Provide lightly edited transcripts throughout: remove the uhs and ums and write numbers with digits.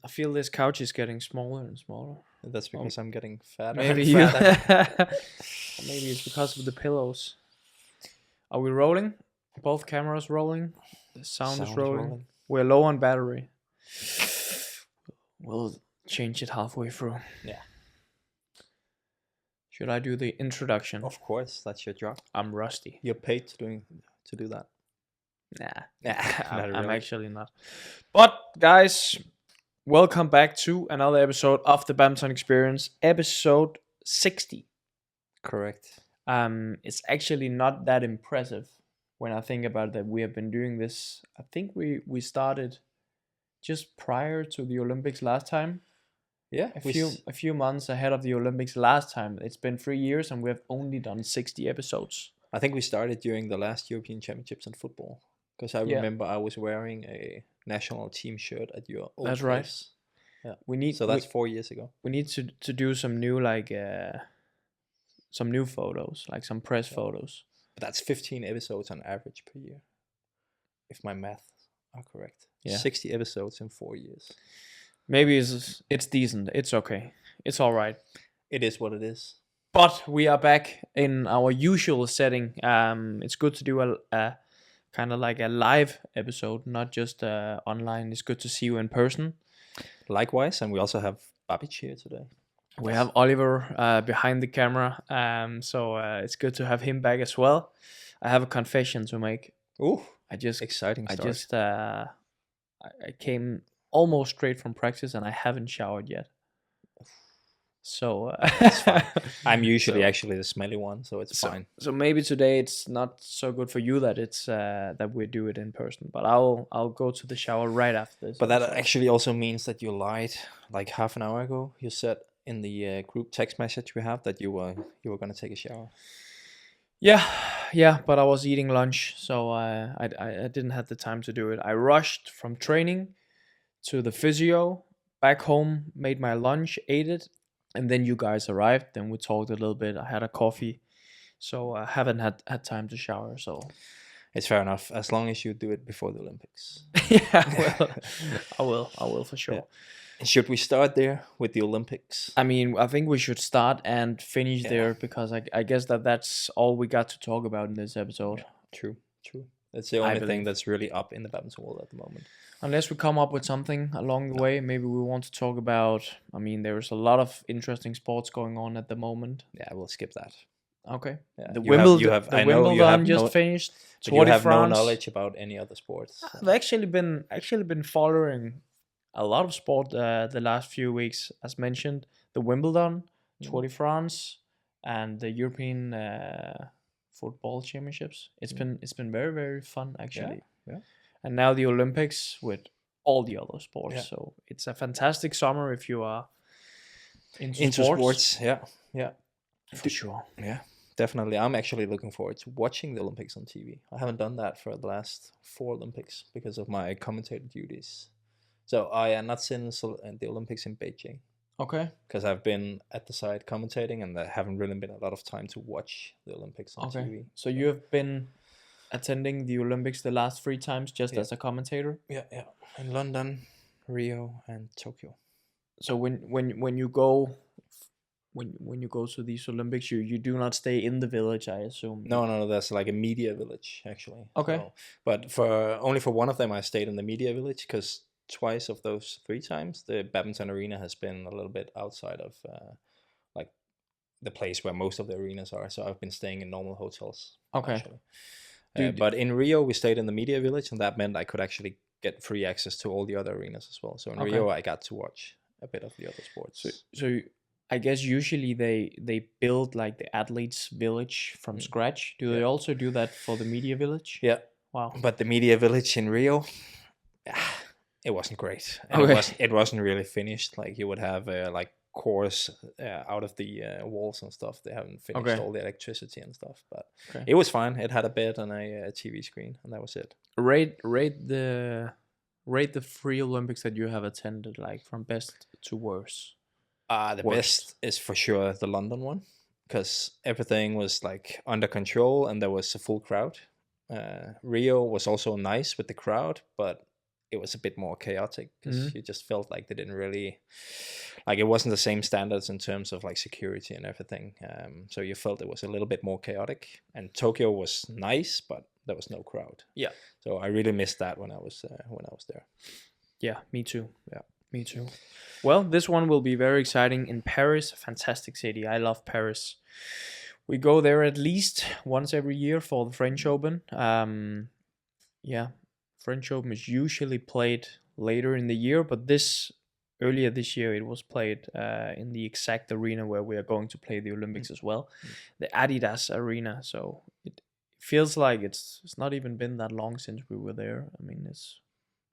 I feel this couch is getting smaller and smaller. That's because I'm getting fatter Maybe and you. fatter. Maybe it's because of the pillows. Are we rolling? Both cameras rolling. The sound is rolling. We're low on battery. We'll change it halfway through. Yeah. Should I do the introduction? Of course, that's your job. I'm rusty. You're paid to do that. Nah, Not I'm really. actually not. But guys, welcome back to another episode of the Badminton Experience, episode 60. Correct. It's actually not that impressive when I think about that. We have been doing this. I think we started just prior to the Olympics last time. Yeah. A few months ahead of the Olympics last time. It's been 3 years and we have only done 60 episodes. I think we started during the last European Championships in football, because I remember I was wearing a national team shirt at your old That's place. right. Yeah. So that's 4 years ago. We need to do some new some new photos, like some press photos. But that's 15 episodes on average per year, if my math are correct. Yeah. 60 episodes in 4 years. Maybe it's decent. It's okay. It's all right. It is what it is. But we are back in our usual setting. It's good to do a kind of like a live episode, not just online. It's good to see you in person. Likewise, and we also have Babic here today. We have Oliver behind the camera, so it's good to have him back as well. I have a confession to make. Ooh, exciting start. I came almost straight from practice and I haven't showered yet. So it's fine. I'm usually actually the smelly one, so it's fine. So maybe today it's not so good for you that it's that we do it in person. But I'll go to the shower right after this. But that actually also means that you lied like half an hour ago. You said in the group text message we have that you were gonna take a shower. Yeah. But I was eating lunch, so I didn't have the time to do it. I rushed from training to the physio, back home, made my lunch, ate it. And then you guys arrived, then we talked a little bit. I had a coffee, so I haven't had time to shower. So it's fair enough, as long as you do it before the Olympics. Yeah, well, I will for sure. Yeah. Should we start there with the Olympics? I mean, I think we should start and finish there, because I guess that's all we got to talk about in this episode. Yeah, true. That's the only thing that's really up in the badminton world at the moment. Unless we come up with something along the way, maybe we want to talk about. I mean, there's a lot of interesting sports going on at the moment. Yeah, we'll skip that. Okay. Yeah. The Wimbledon just finished. But you have no knowledge about any other sports. So. I've actually been following a lot of sport the last few weeks. As mentioned, the Wimbledon, Tour de France, and the European football championships. It's been very, very fun actually. Yeah. And now the Olympics with all the other sports. Yeah. So it's a fantastic summer if you are into sports. Yeah. For sure. Yeah, definitely. I'm actually looking forward to watching the Olympics on TV. I haven't done that for the last 4 Olympics because of my commentator duties. So I am not since the Olympics in Beijing. Okay. Because I've been at the side commentating, and there haven't really been a lot of time to watch the Olympics on TV. So you have been attending the Olympics the last 3 times just as a commentator? Yeah. In London, Rio, and Tokyo. So when you go to these Olympics, you do not stay in the village, I assume. No, that's like a media village actually. Okay. So, but only for one of them I stayed in the media village, because twice of those 3 times the badminton arena has been a little bit outside of like the place where most of the arenas are. So I've been staying in normal hotels. Okay. But in Rio we stayed in the media village, and that meant I could actually get free access to all the other arenas as well. So in Rio I got to watch a bit of the other sports. So I guess usually they build like the athletes village from scratch. Do they also do that for the media village? Yeah. Wow. But the media village in Rio, it wasn't great. And it wasn't really finished. Like you would have like cores out of the walls and stuff. They haven't finished all the electricity and stuff, but it was fine. It had a bed and a TV screen, and that was it. Rate the 3 Olympics that you have attended, like from best to worst. The best is for sure the London one, because everything was like under control and there was a full crowd. Rio was also nice with the crowd, but it was a bit more chaotic because you just felt like they didn't really, like, it wasn't the same standards in terms of like security and everything. So you felt it was a little bit more chaotic. And Tokyo was nice, but there was no crowd. Yeah. So I really missed that when I was there. Yeah, me too. Yeah. Me too. Well, this one will be very exciting in Paris. Fantastic city. I love Paris. We go there at least once every year for the French Open. Yeah, French Open is usually played later in the year, but earlier this year it was played in the exact arena where we are going to play the Olympics as well, the Adidas Arena. So it feels like it's not even been that long since we were there. I mean,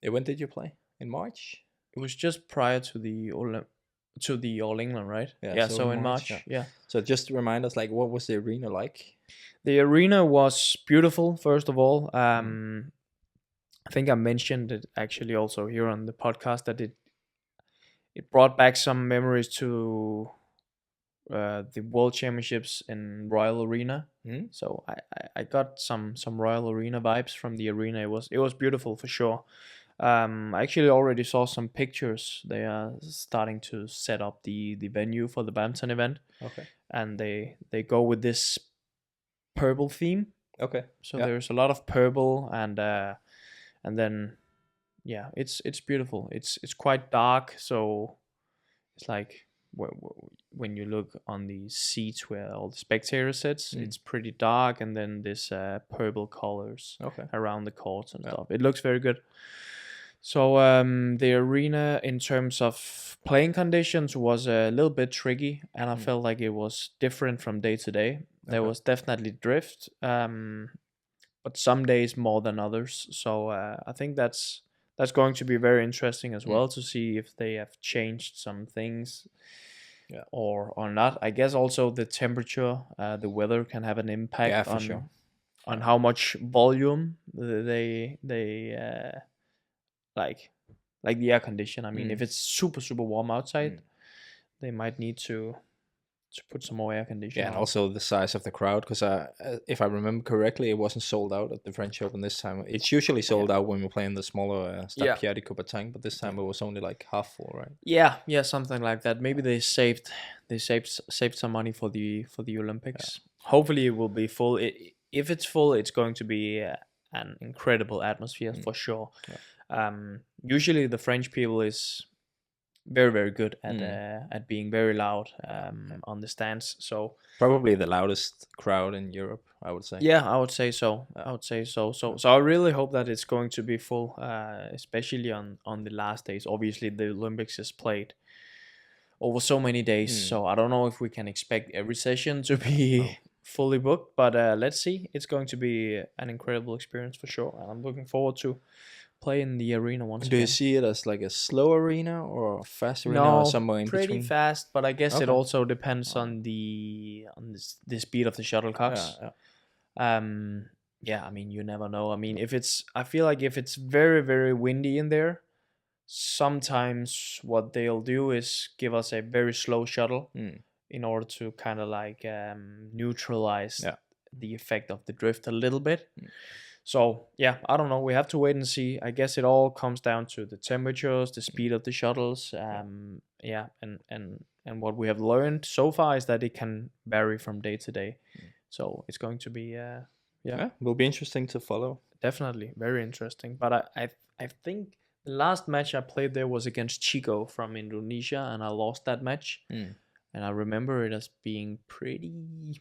When did you play? In March? It was just prior to the All England, right? Yeah, so in March. Yeah. So just remind us, like, what was the arena like? The arena was beautiful, first of all. I think I mentioned it actually also here on the podcast that it brought back some memories to the World Championships in Royal Arena. So I got some Royal Arena vibes from the arena. It was beautiful for sure. I actually already saw some pictures. They are starting to set up the venue for the badminton event. Okay. And they go with this purple theme. Okay. So there's a lot of purple and then yeah, it's beautiful. It's quite dark, so it's like when you look on the seats where all the spectators sits, it's pretty dark, and then this purple colors around the courts and stuff. It looks very good. So the arena in terms of playing conditions was a little bit tricky, and I felt like it was different from day to day. There was definitely drift, but some days more than others. So I think that's going to be very interesting as well to see if they have changed some things or not. I guess also the temperature, the weather can have an impact on how much volume they like the air condition. I mean, if it's super warm outside, they might need to put some more air conditioning. Yeah, and also the size of the crowd, because if I remember correctly, it wasn't sold out at the French Open this time. It's usually sold out when we play in the smaller Stade Pierre de Coubertin, but this time it was only like half full, right? Yeah, something like that. Maybe they saved some money for the Olympics. Hopefully it will be full. If it's full, it's going to be an incredible atmosphere for sure. Usually the French people is very good at being very loud on the stands. So probably the loudest crowd in Europe, I would say. Yeah, I would say so. So I really hope that it's going to be full, especially on the last days. Obviously, the Olympics is played over so many days, so I don't know if we can expect every session to be fully booked. But let's see. It's going to be an incredible experience for sure, and I'm looking forward to play in the arena once again. Do you see it as like a slow arena or a fast arena or somewhere in between? Pretty fast, but I guess it also depends on the speed of the shuttlecocks. I mean, you never know. I mean, I feel like if it's very windy in there, sometimes what they'll do is give us a very slow shuttle in order to kind of like neutralize the effect of the drift a little bit. So yeah, I don't know. We have to wait and see. I guess it all comes down to the temperatures, the speed of the shuttles. And what we have learned so far is that it can vary from day to day. So it's going to be will be interesting to follow. Definitely very interesting. But I think the last match I played there was against Chico from Indonesia, and I lost that match. And I remember it as being pretty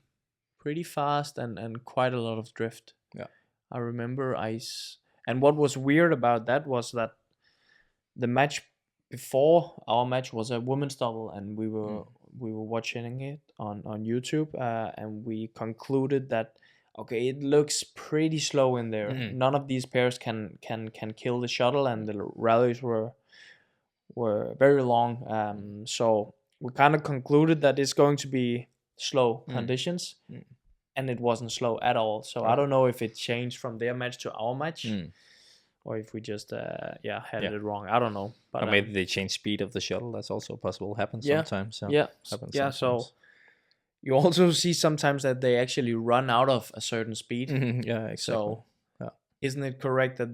fast and quite a lot of drift. Yeah. I remember and what was weird about that was that the match before our match was a women's double, and we were watching it on YouTube, and we concluded that okay, it looks pretty slow in there. None of these pairs can kill the shuttle, and the rallies were very long. So we kind of concluded that it's going to be slow conditions. And it wasn't slow at all. So I don't know if it changed from their match to our match, or if we just had it wrong. I don't know. But or maybe they changed speed of the shuttle. That's also possible. Happens sometimes. So sometimes. So you also see sometimes that they actually run out of a certain speed. Yeah, exactly. So isn't it correct that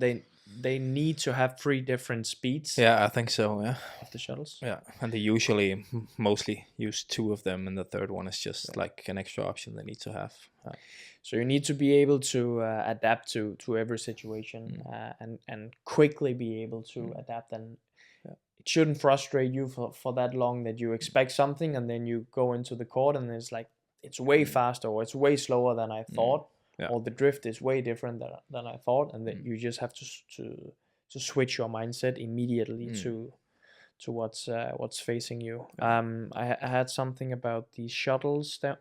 they need to have 3 different speeds. Yeah, I think so. Yeah, of the shuttles. Yeah, and they usually mostly use 2 of them, and the third one is just like an extra option they need to have. So you need to be able to adapt to every situation, and quickly be able to adapt, and it shouldn't frustrate you for that long that you expect something and then you go into the court and it's like it's way faster or it's way slower than I thought, or the drift is way different than I thought, and then you just have to switch your mindset immediately to what's facing you. I had something about the shuttles that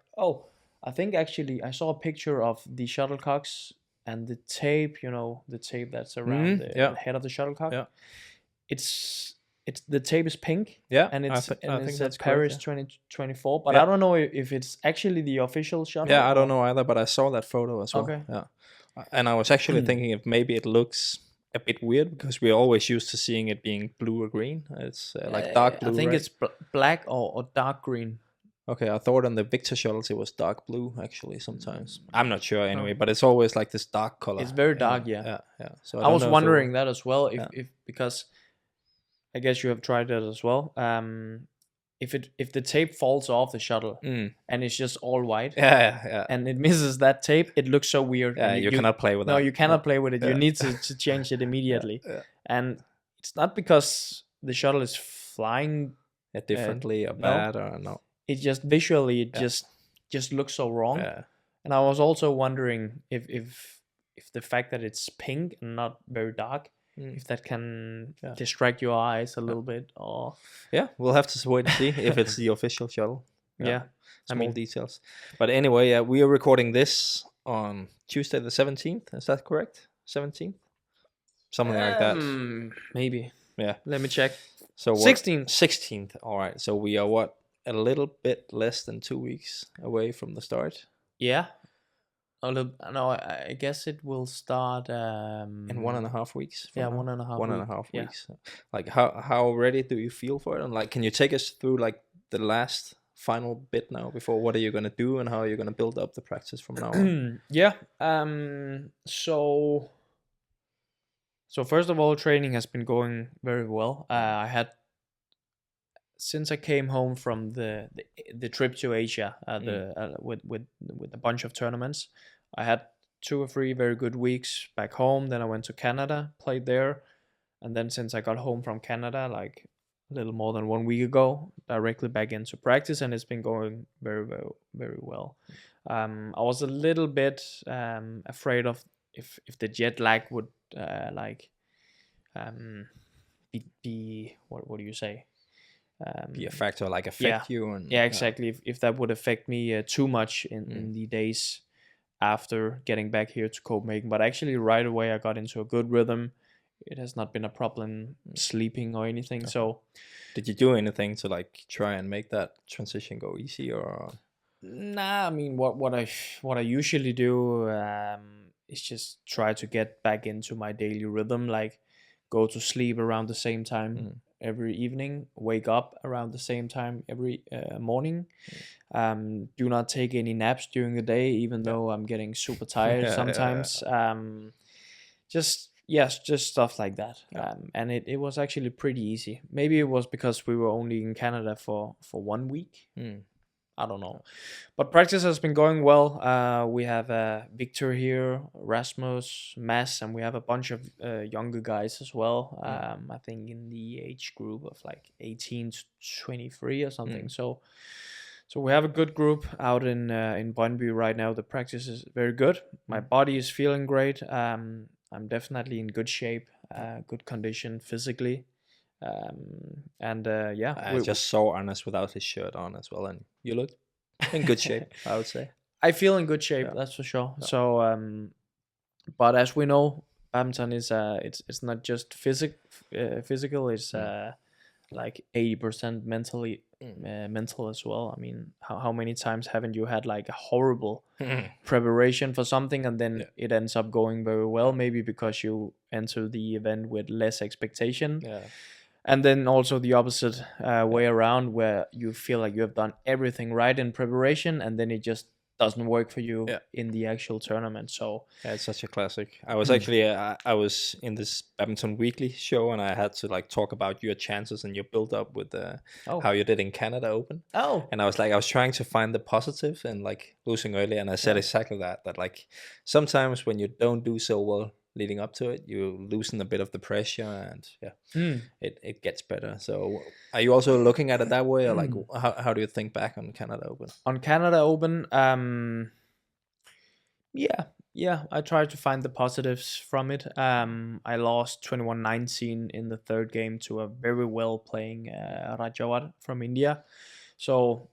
I think actually I saw a picture of the shuttlecocks and the tape, the tape that's around the head of the shuttlecock. Yeah. It's the tape is pink. Yeah, and I it's think that's Paris correct, 2024. But I don't know if it's actually the official shuttle. Yeah, I don't know either, but I saw that photo as well. Okay. Yeah, and I was actually thinking if maybe it looks a bit weird because we're always used to seeing it being blue or green. It's like dark blue. I think right? it's black or dark green. Okay, I thought on the Victor shuttles it was dark blue actually sometimes. I'm not sure anyway, but it's always like this dark color. It's very dark, yeah. Yeah. So I was wondering that as well, if because I guess you have tried it as well. If the tape falls off the shuttle and it's just all white, and it misses that tape, it looks so weird. Yeah, you cannot play with that. No, you cannot play with it. You need to change it immediately. And it's not because the shuttle is flying differently or bad or no. It just visually just looks so wrong. And I was also wondering if the fact that it's pink and not very dark, if that can distract your eyes a little bit, or we'll have to wait and see if it's the official shuttle. Small details. But anyway, we are recording this on Tuesday the 17th. Is that correct? 17th, something like that. Maybe. Yeah. Let me check. So 16th. 16th. All right. So we are a little bit less than 2 weeks away from the start. Yeah. No, I guess it will start in 1.5 weeks. 1.5 weeks. Like how ready do you feel for it? And like, can you take us through like the last final bit now before what are you gonna do and how are you gonna build up the practice from now on? So first of all, training has been going very well. I had, since I came home from the trip to Asia, with a bunch of tournaments, I had 2 or 3 very good weeks back home. Then I went to Canada, played there, and then since I got home from Canada, like a little more than 1 week ago, directly back into practice, and it's been going very, very, very well. I was a little bit afraid of if the jet lag would be what do you say? Be a factor, like affect you, and exactly. If that would affect me too much in the days after getting back here to Copenhagen, but actually right away I got into a good rhythm. It has not been a problem sleeping or anything. So, did you do anything to like try and make that transition go easy, or? Nah, I mean what I usually do is just try to get back into my daily rhythm, like go to sleep around the same time every evening, wake up around the same time every morning. Do not take any naps during the day, even though I'm getting super tired sometimes. Just stuff like that. And it was actually pretty easy. Maybe it was because we were only in Canada for 1 week. I don't know, but practice has been going well. We have Victor here, Rasmus, Mads, and we have a bunch of younger guys as well. I think in the age group of like 18 to 23 or something. So we have a good group out in Brøndby right now. The practice is very good. My body is feeling great. I'm definitely in good shape, good condition physically. I just saw Anders without his shirt on as well, and you look in good shape. I would say I feel in good shape, that's for sure. So but as we know, badminton is it's not just physical. It's like 80% mental as well. I mean, how many times haven't you had like a horrible preparation for something and then it ends up going very well, maybe because you enter the event with less expectation. And then also the opposite way around, where you feel like you have done everything right in preparation and then it just doesn't work for you in the actual tournament. So yeah, it's such a classic. I was actually I was in this Badminton Weekly show, and I had to like talk about your chances and your build up with how you did in Canada Open. And I was trying to find the positive and like losing early, and I said exactly that like sometimes when you don't do so well leading up to it, you loosen a bit of the pressure, and it gets better. So are you also looking at it that way, or like how do you think back on Canada Open? On Canada Open, yeah, I tried to find the positives from it. I lost 21-19 in the third game to a very well playing Rajawat from India. So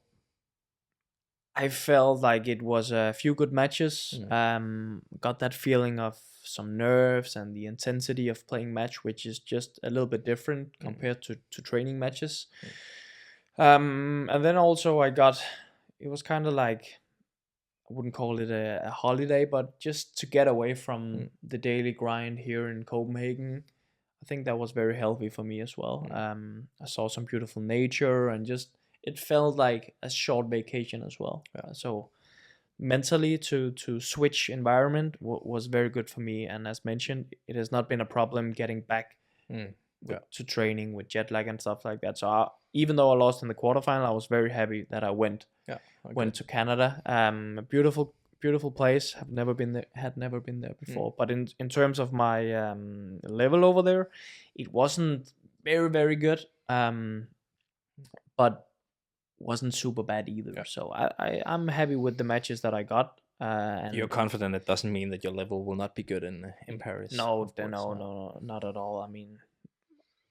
I felt like it was a few good matches. Got that feeling of some nerves and the intensity of playing match, which is just a little bit different compared to training matches. And then also it was kind of like, I wouldn't call it a holiday, but just to get away from the daily grind here in Copenhagen. I think that was very healthy for me as well. I saw some beautiful nature, and just it felt like a short vacation as well. So mentally to switch environment was very good for me. And as mentioned, it has not been a problem getting back to training with jet lag and stuff like that. So even though I lost in the quarterfinal, I was very happy that I went to Canada. A beautiful place. Had never been there before. But in terms of my level over there, it wasn't very, very good. But wasn't super bad either. So I'm happy with the matches that I got. And you're confident it doesn't mean that your level will not be good in Paris? No, not at all. I mean,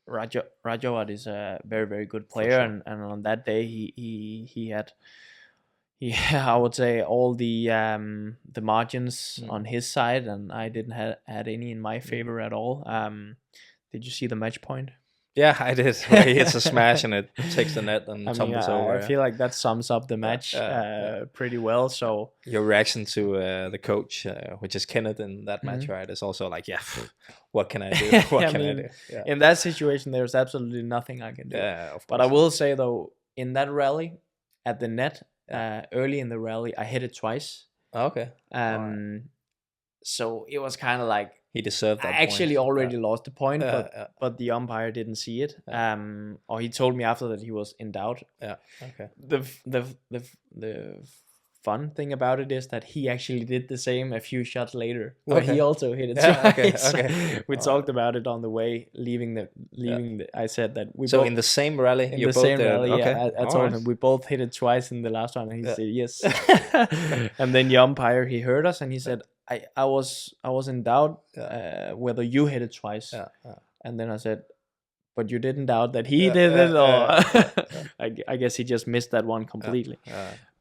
Rajawat is a very, very good player, and on that day he had I would say all the margins on his side, and I didn't had any in my favor at all. Did you see the match point? Yeah, I did. Where he hits a smash and it takes the net and tumbles over. I feel like that sums up the match pretty well. So your reaction to the coach, which is Kenneth in that match, right, is also like, what can I do? What can I do? Yeah. In that situation, there's absolutely nothing I can do. Yeah, of course. But I will say though, in that rally at the net, early in the rally, I hit it twice. Okay. So it was kind of like, he deserved that. I actually already lost the point, but the umpire didn't see it. Or he told me after that he was in doubt. Yeah. Okay. The fun thing about it is that he actually did the same a few shots later, where he also hit it twice. Okay. We talked about it on the way leaving the. I said that we. So both, in the same rally, in the same rally, I told him we both hit it twice in the last one, and he said yes. And then the umpire, he heard us and he said, I was in doubt whether you hit it twice. And then I said, but you didn't doubt that he did it, or I guess he just missed that one completely.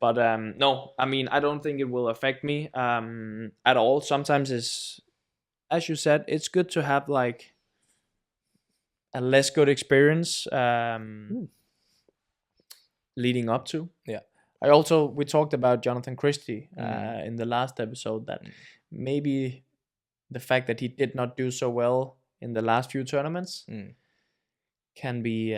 But no, I mean, I don't think it will affect me at all. Sometimes it's, as you said, it's good to have like a less good experience leading up to. We talked about Jonathan Christie in the last episode, that maybe the fact that he did not do so well in the last few tournaments can be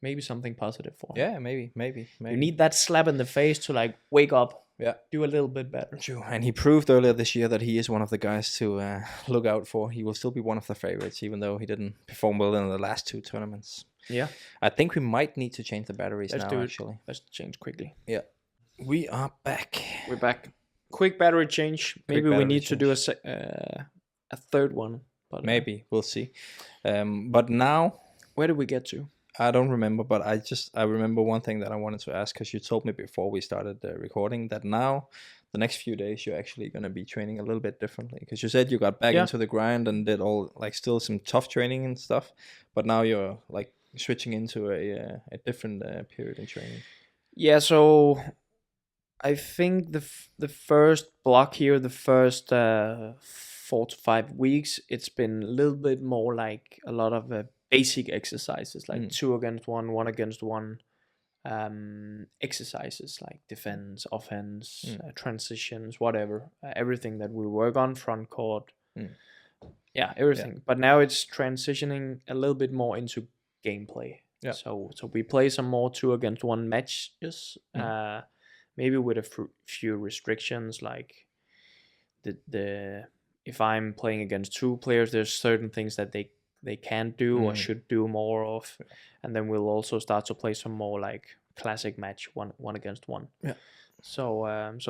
maybe something positive for him. Yeah, maybe. You need that slap in the face to like wake up. Do a little bit better. True. And he proved earlier this year that he is one of the guys to look out for. He will still be one of the favorites, even though he didn't perform well in the last two tournaments. Yeah. I think we might need to change the batteries actually. Let's change quickly. Yeah. We are back. We're back. Quick battery change. Maybe we need to do a third one. But maybe. We'll see. But now... Where did we get to? I don't remember, but I remember one thing that I wanted to ask, because you told me before we started recording that now the next few days you're actually going to be training a little bit differently, because you said you got back into the grind and did all like still some tough training and stuff, but now you're like switching into a different period in training. Yeah, so I think the first block here, the first 4 to 5 weeks, it's been a little bit more like a lot of basic exercises, like 2 against 1, 1 against 1 exercises, like defense, offense, transitions, whatever, everything that we work on, front court, everything. But now it's transitioning a little bit more into gameplay. So we play some more 2 against 1 matches, maybe with a few restrictions, like the if I'm playing against two players, there's certain things that they can't do or should do more of, and then we'll also start to play some more like classic match, one against one. Yeah. So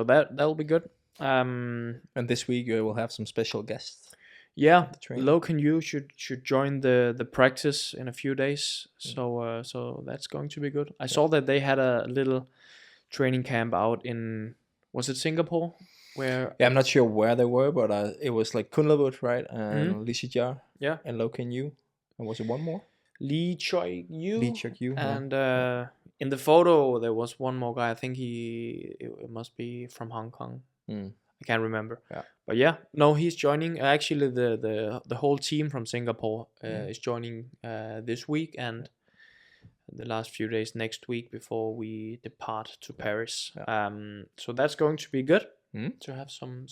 that'll be good. And this week we'll have some special guests. Yeah, Loke and you should join the practice in a few days. So that's going to be good. I saw that they had a little training camp out in, was it Singapore? Where I'm not sure where they were, but it was like Kunlavut, right? And Lee Shijar. Yeah. And Loke and you. And was it one more? Lee Choi Yu. Lee Choi Yu. And in the photo there was one more guy. I think it must be from Hong Kong. I can't remember. Yeah. But yeah, no, he's joining. Actually, the whole team from Singapore is joining this week and the last few days next week before we depart to Paris. Yeah. So that's going to be good to have some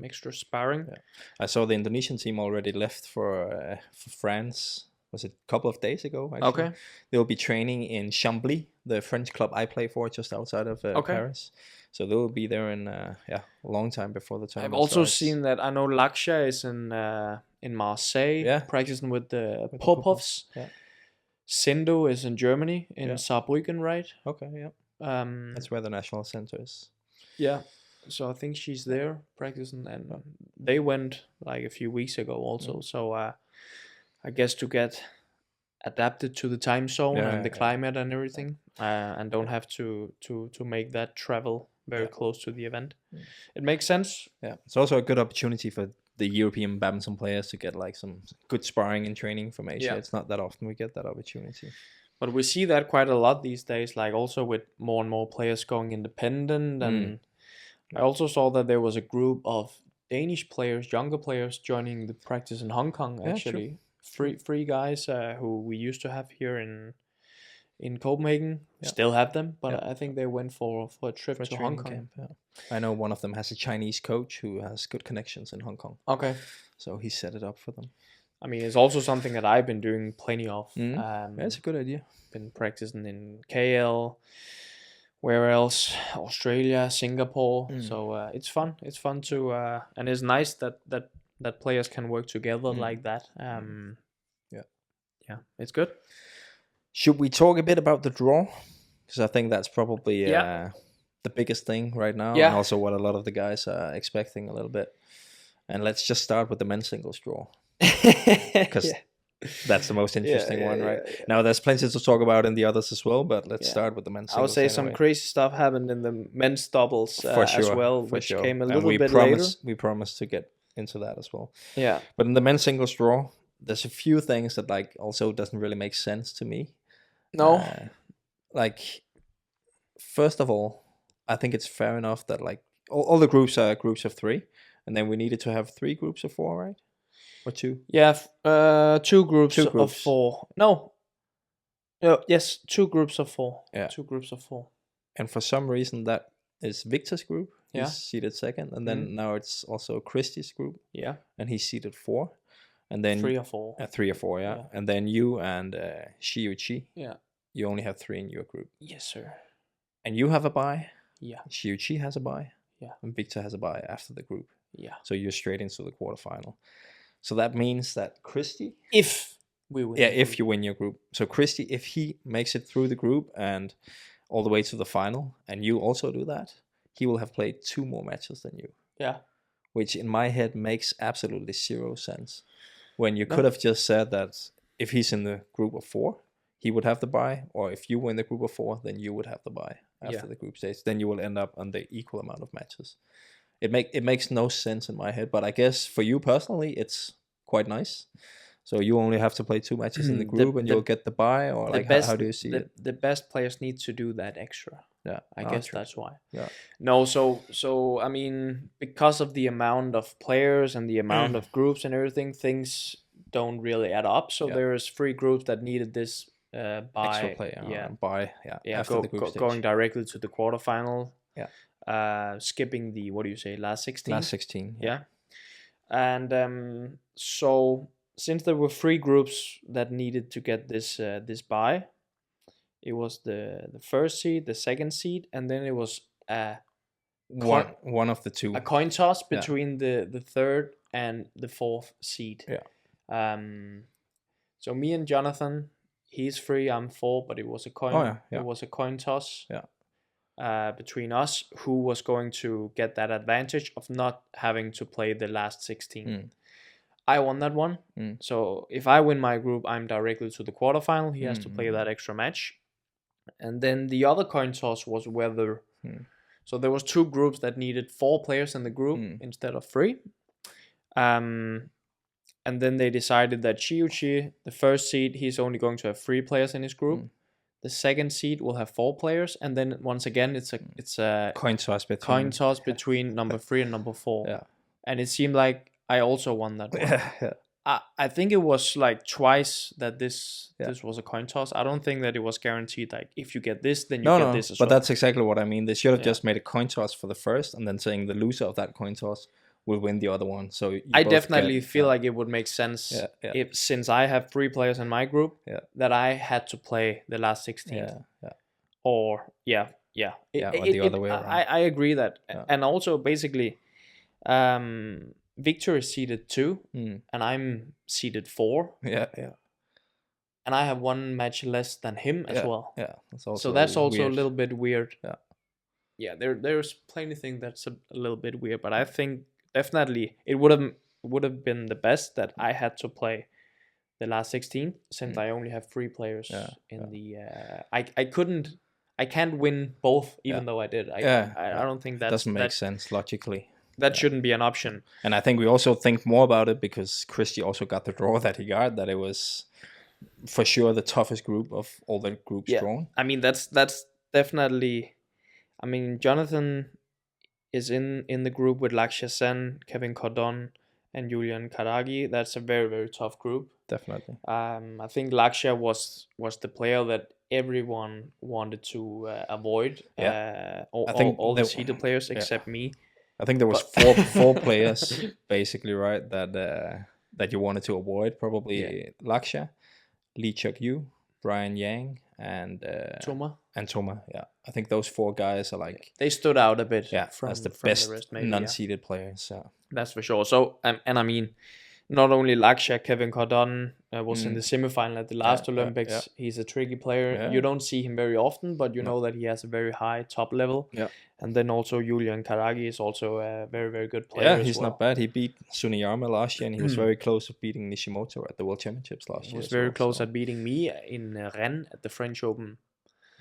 extra sparring. Yeah. I saw the Indonesian team already left for France. Was it a couple of days ago? Actually. Okay. They'll be training in Chambly, the French club I play for, just outside of Paris. So they'll be there in a long time before the tournament. I've also seen that. I know Laksha is in Marseille, practicing with the Popovs. Yeah. Sindo is in Germany, in Saarbrücken, right? Okay, yeah. That's where the national center is. Yeah. So I think she's there practicing, and they went like a few weeks ago also. So I guess to get adapted to the time zone and the climate and everything, and don't have to make that travel very close to the event. It makes sense. Yeah, it's also a good opportunity for the European badminton players to get like some good sparring and training from Asia. It's not that often we get that opportunity. But we see that quite a lot these days, like also with more and more players going independent. And I also saw that there was a group of Danish players, younger players, joining the practice in Hong Kong, actually. Three guys who we used to have here in Copenhagen. Still have them, but I think they went for a trip to Hong Kong. Camp, I know one of them has a Chinese coach who has good connections in Hong Kong. Okay. So he set it up for them. I mean, it's also something that I've been doing plenty of. That's a good idea. Been practicing in KL, where else? Australia, Singapore. So it's fun. It's fun to, and it's nice that players can work together like that. Yeah, it's good. Should we talk a bit about the draw? Because I think that's probably the biggest thing right now, and also what a lot of the guys are expecting a little bit. And let's just start with the men's singles draw, because that's the most interesting one, right? Now, there's plenty to talk about in the others as well, but let's start with the men's singles. I would say some crazy stuff happened in the men's doubles as well, which came a little bit later. We promised to get into that as well. Yeah. But in the men's singles draw, there's a few things that like also doesn't really make sense to me. No. Like, first of all, I think it's fair enough that like all the groups are groups of 3, and then we needed to have 3 groups of 4, right? Or 2? Yeah, 2 groups of 4. No. Yes, 2 groups of 4. Yeah. 2 groups of 4. And for some reason that is Victor's group. He's seated 2nd, and then now it's also Christie's group. Yeah. And he's seated 4. And then 3 or 4. 3 or 4, yeah. And then you and Shiuchi. Yeah. You only have 3 in your group. Yes, sir. And you have a bye. Yeah. Shiuchi has a bye. Yeah. And Victor has a bye after the group. Yeah. So you're straight into the quarterfinal. So that means that Christie, if we win. Yeah, if you win your group. So Christie, if he makes it through the group and all the way to the final, and you also do that, he will have played 2 more matches than you. Yeah. Which in my head makes absolutely 0 sense. When you could have just said that if he's in the group of 4, he would have the bye, or if you were in the group of 4, then you would have the bye after the group stage. Then you will end up on the equal amount of matches. It makes no sense in my head, but I guess for you personally, it's quite nice. So you only have to play 2 matches in the group, and you'll get the bye, or like how do you see it? The best players need to do that extra. Yeah, I guess that's why. Yeah. No, so I mean, because of the amount of players and the amount of groups and everything, things don't really add up. So there's 3 groups that needed this bye. Extra player, bye. After the group stage. Going directly to the quarterfinal. Yeah. Skipping the last 16. Last 16. Yeah. And so since there were 3 groups that needed to get this bye, it was the first seed, the second seed, and then it was one of the two. A coin toss between the third and the fourth seed. Yeah. So me and Jonathan, he's 3, I'm 4, but it was a coin. Oh, yeah. It was a coin toss. Yeah. Between us, who was going to get that advantage of not having to play the last 16. I won that one. So if I win my group, I'm directly to the quarterfinal. He has to play that extra match. And then the other coin toss was whether. So there was 2 groups that needed 4 players in the group instead of 3. And then they decided that Chiuchi, the first seed, he's only going to have 3 players in his group. The second seed will have 4 players, and then once again it's a coin toss between number 3 and number 4. Yeah. And it seemed like I also won that one. Yeah. I think it was like twice that this was a coin toss. I don't think that it was guaranteed like if you get this, then you get this as well. But that's exactly what I mean. They should have just made a coin toss for the first, and then saying the loser of that coin toss will win the other one. So I definitely feel like it would make sense if, since I have 3 players in my group, that I had to play the last 16. Or or the other way around. I agree that, and also basically, Victor is seeded 2, and I'm seeded 4. Yeah. And I have 1 match less than him as well. Yeah, that's also weird. a little bit weird. Yeah. There's plenty of things that's a little bit weird, but I think definitely it would have been the best that I had to play the last 16, since I only have 3 players in the. I can't win both, even though I did. I don't think that doesn't make sense logically. That shouldn't be an option. And I think we also think more about it because Christie also got the draw that he got. That it was for sure the toughest group of all the groups drawn. I mean that's definitely. I mean Jonathan is in the group with Lakshya Sen, Kevin Cordon, and Julian Karagi. That's a very, very tough group. Definitely. I think Lakshya was the player that everyone wanted to avoid. All the seeded players except me. I think there was four players basically, right, that you wanted to avoid. Probably Lakshya, Lee Chuk Yu, Brian Yang, and Toma. Yeah, I think those 4 guys are like they stood out a bit. As the best non-seeded players. So that's for sure. So and I mean, not only Lakshya, Kevin Cordon was in the semifinal at the last Olympics. Yeah. He's a tricky player. Yeah. You don't see him very often, but you know that he has a very high top level. Yeah. And then also Julian Karagi is also a very, very good player. Yeah, he's not bad. He beat Suniyama last year, and he was very close to beating Nishimoto at the World Championships last year. He was very close at beating me in Rennes at the French Open.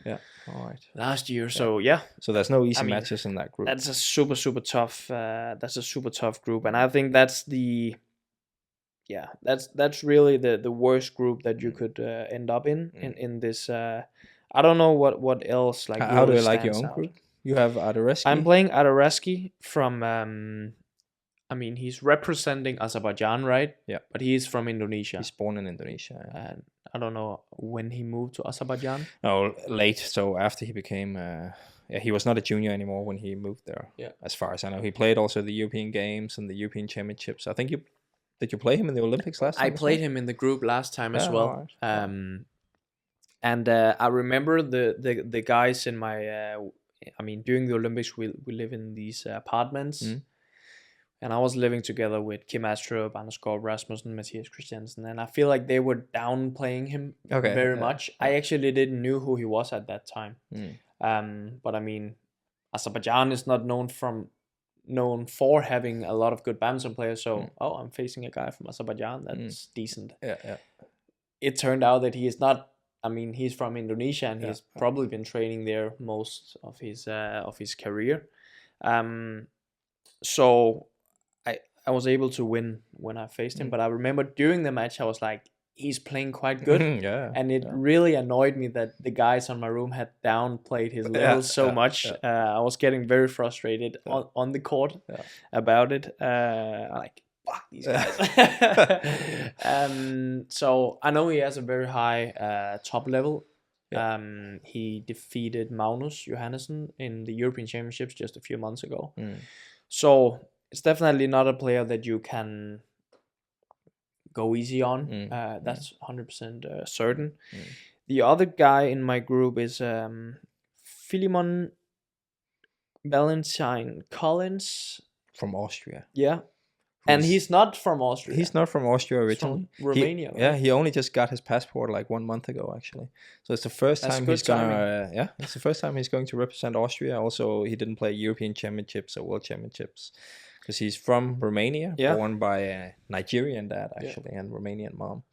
Yeah, all right. Last year, so yeah. So there's no easy matches in that group. That's a super, super tough. That's a super tough group, and I think that's the. Yeah, that's really the worst group that you could end up in this. I don't know what else like. How do you like your own group? You have Adoreski. I'm playing Adoreski from. I mean, he's representing Azerbaijan, right? Yeah. But he's from Indonesia. He's born in Indonesia. Yeah. And I don't know when he moved to Azerbaijan. No, late. So after he became, he was not a junior anymore when he moved there. Yeah. As far as I know, he played also the European Games and the European Championships. I think did you play him in the Olympics last time? I played him in the group last time as well. Right. And I remember the guys in my. I mean, during the Olympics, we live in these apartments. And I was living together with Kim Astrup, Anders Gård Rasmussen, Mathias Christiansen, and I feel like they were downplaying him very much. I actually didn't know who he was at that time. But I mean, Azerbaijan is not known for having a lot of good badminton players. So, I'm facing a guy from Azerbaijan. That's decent. Yeah. It turned out that he is not. I mean, he's from Indonesia, and he's probably been training there most of his career. So I was able to win when I faced him, but I remember during the match I was like, he's playing quite good, and it really annoyed me that the guys on my room had downplayed his level so much. I was getting very frustrated on the court about it. Like, fuck these guys. So I know he has a very high top level. He defeated Magnus Johannesson in the European Championships just a few months ago. So it's definitely not a player that you can go easy on. That's 100% certain. The other guy in my group is Philemon Valentine Collins. from Austria. Yeah. And who's- he's not from Austria. He's not from Austria He's from originally. Romania, Yeah, right? he only just got his passport like 1 month ago, actually. So it's the first That's time good he's gonna. timing. Yeah, it's the first time he's going to represent Austria. Also, he didn't play European Championships or World Championships because he's from Romania, Yeah. born by a Nigerian dad actually, and Romanian mom.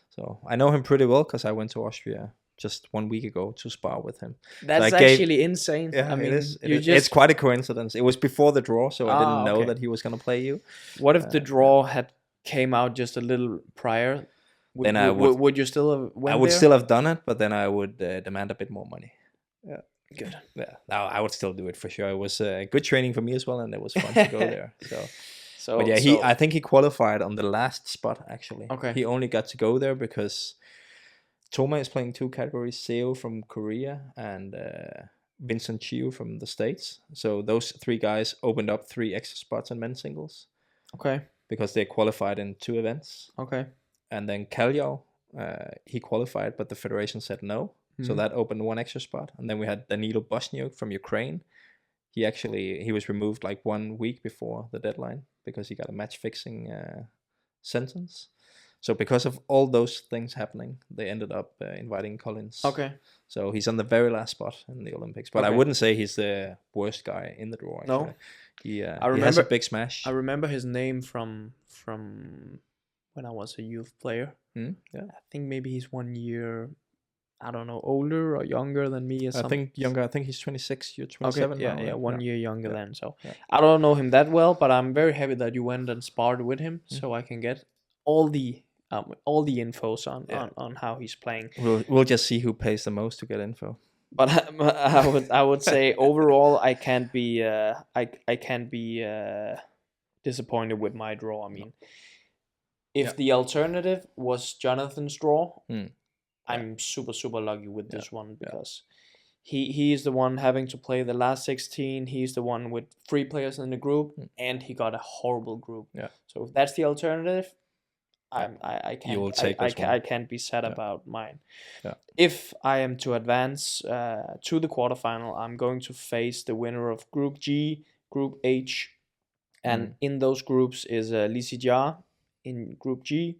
So I know him pretty well because I went to Austria just 1 week ago to spar with him. That's I gave- actually insane. Yeah, I mean, it is. you It's just quite a coincidence. It was before the draw, so I didn't know okay. that he was gonna play you. What if the draw had came out just a little prior? Then I would- Would you still have went I would there? still have done it, but then I would demand a bit more money. Yeah, Good. Yeah, no, I would still do it for sure. It was good training for me as well, and it was fun to go there. So, but yeah, I think he qualified on the last spot actually. Okay. He only got to go there because Toma is playing 2 categories: Seo from Korea and Vincent Chiu from the States. So those 3 guys opened up 3 extra spots in men's singles. Okay. Because they qualified in 2 events. Okay. And then Kaljau, he qualified, but the federation said no. So that opened 1 extra spot. And then we had Danilo Bosniuk from Ukraine. He was removed like 1 week before the deadline because he got a match fixing sentence. So because of all those things happening, they ended up inviting Collins. Okay. So he's on the very last spot in the Olympics. But I wouldn't say he's the worst guy in the draw. Actually. No. He has a big smash. I remember his name from when I was a youth player. Yeah. I think maybe he's 1 year, I don't know, older or younger than me. Or something. I think younger. I think he's 26. You're 27 okay. now. Yeah, 1 year younger Yeah. than. So Yeah. I don't know him that well, but I'm very happy that you went and sparred with him, so I can get all the infos on how he's playing. We'll just see who pays the most to get info. But I would say overall I can't be disappointed with my draw. I mean, if the alternative was Jonathan's draw, I'm super lucky with this one because he is the one having to play the last 16. He's the one with 3 players in the group, and he got a horrible group. Yeah. So if that's the alternative, I can't. You will take this one. I can't be sad about mine. Yeah. If I am to advance to the quarterfinal, I'm going to face the winner of Group G, Group H, and in those groups is Lisi Jia in Group G,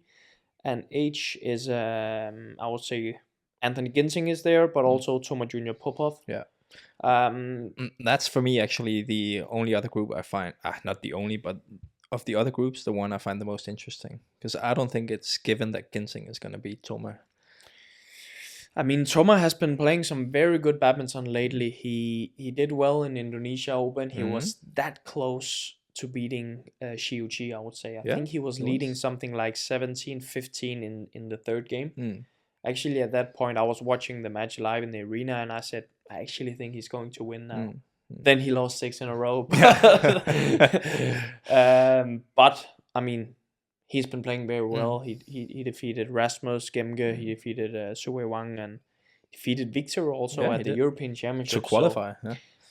and H is I would say Anthony Ginting is there, but also Toma Junior Popov. Yeah. That's for me actually the only other group I find not the only, but of the other groups, the one I find the most interesting, because I don't think it's given that Ginting is going to beat Toma. I mean, Toma has been playing some very good badminton lately. He did well in Indonesia Open. He was that close to beating Xiu Qi, I would say. I think he was leading something like 17-15 in the 3rd game. Actually, at that point, I was watching the match live in the arena, and I said, I actually think he's going to win now. Then he lost 6 in a row. But I mean, he's been playing very well. He defeated Rasmus Gemge. He defeated Sue Wang and defeated Victor also at the European Championship to qualify.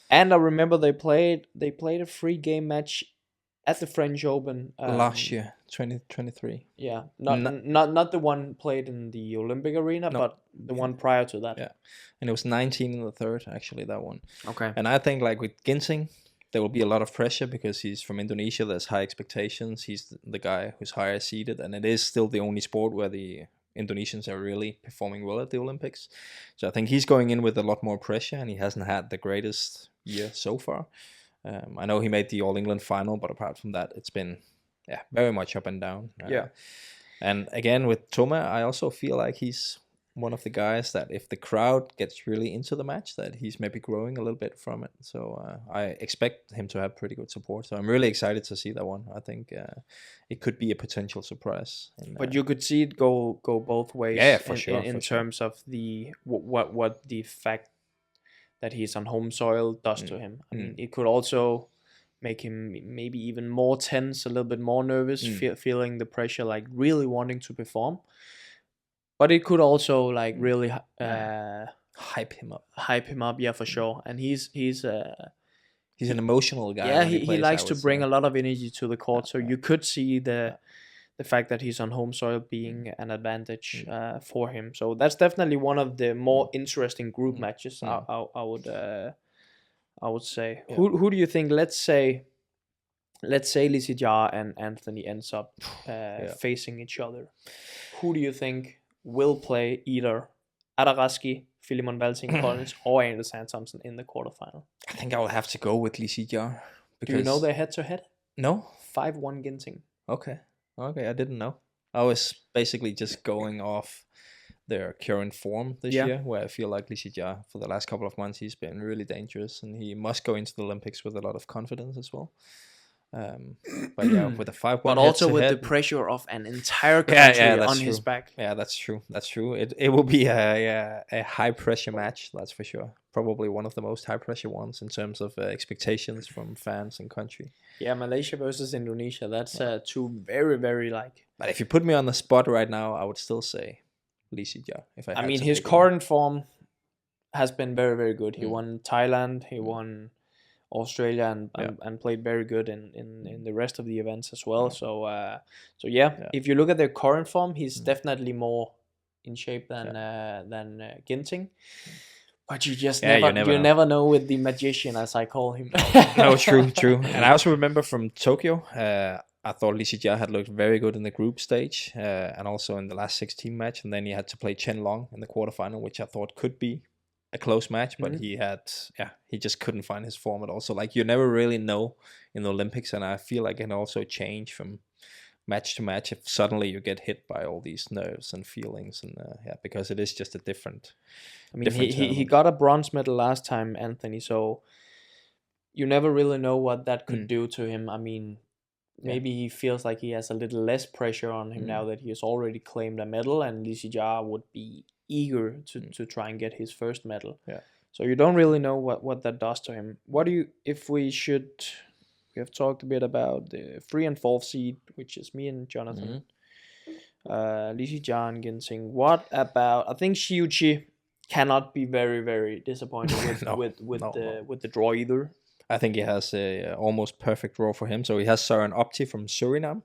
And I remember they played a 3-game match at the French Open last year, 2023. Yeah, not the one played in the Olympic arena, but the one prior to that. Yeah, and it was 19 in the 3rd, actually, that one. Okay. And I think like with Ginting, there will be a lot of pressure because he's from Indonesia. There's high expectations. He's the guy who's higher seeded, and it is still the only sport where the Indonesians are really performing well at the Olympics. So I think he's going in with a lot more pressure, and he hasn't had the greatest year so far. I know he made the All England final, but apart from that, it's been very much up and down. And again, with Toma, I also feel like he's one of the guys that if the crowd gets really into the match, that he's maybe growing a little bit from it. So I expect him to have pretty good support. So I'm really excited to see that one. I think it could be a potential surprise. But you could see it go both ways. Yeah, for sure. In terms of the what the fact that he's on home soil does to him. I mean, it could also make him maybe even more tense, a little bit more nervous, feeling the pressure, like really wanting to perform. But it could also like really hype him up. Yeah, for sure. And he's an emotional guy. Yeah, he likes to bring a lot of energy to the court. So you could see the fact that he's on home soil being an advantage for him. So that's definitely one of the more interesting group matches. I would say. Yeah. Who do you think? Let's say Lee Sijia and Anthony ends up facing each other. Who do you think will play either Adaraski, Philemon Valting Collins, or Anders Thompson in the quarterfinal? I think I will have to go with Lisidjar. Do you know their head-to-head? No. 5-1 Ginting. Okay, I didn't know. I was basically just going off their current form this year, where I feel like Lisidjar, for the last couple of months, he's been really dangerous, and he must go into the Olympics with a lot of confidence as well. But yeah, with a 5-1, but also with the pressure of an entire country on his back. Yeah, that's true. It will be a high pressure match, that's for sure. Probably one of the most high pressure ones in terms of expectations from fans and country. Yeah, Malaysia versus Indonesia. That's two very, very like. But if you put me on the spot right now, I would still say Lee Sijia. I mean, his current form has been very, very good. He won Thailand. He won Australia and played very good in the rest of the events as well. So if you look at their current form, he's definitely more in shape than Ginting. But you just never know with the magician, as I call him. No, true. And I also remember from Tokyo, I thought Lee Sijia had looked very good in the group stage and also in the last 16 match. And then he had to play Chen Long in the quarterfinal, which I thought could be a close match, but he just couldn't find his form at all. So like you never really know in the Olympics, and I feel like it can also change from match to match if suddenly you get hit by all these nerves and feelings, and because it is just a different. I mean, he got a bronze medal last time, Anthony. So you never really know what that could do to him. I mean, maybe he feels like he has a little less pressure on him now that he has already claimed a medal, and Lee Sijia would be eager to try and get his first medal. Yeah. So you don't really know what that does to him. We have talked a bit about the 3 and 4 seed, which is me and Jonathan. Lee Sijia and Ginting. What about? I think Shiuchi cannot be very, very disappointed with the draw either. I think he has a almost perfect draw for him. So he has Søren Opti from Suriname,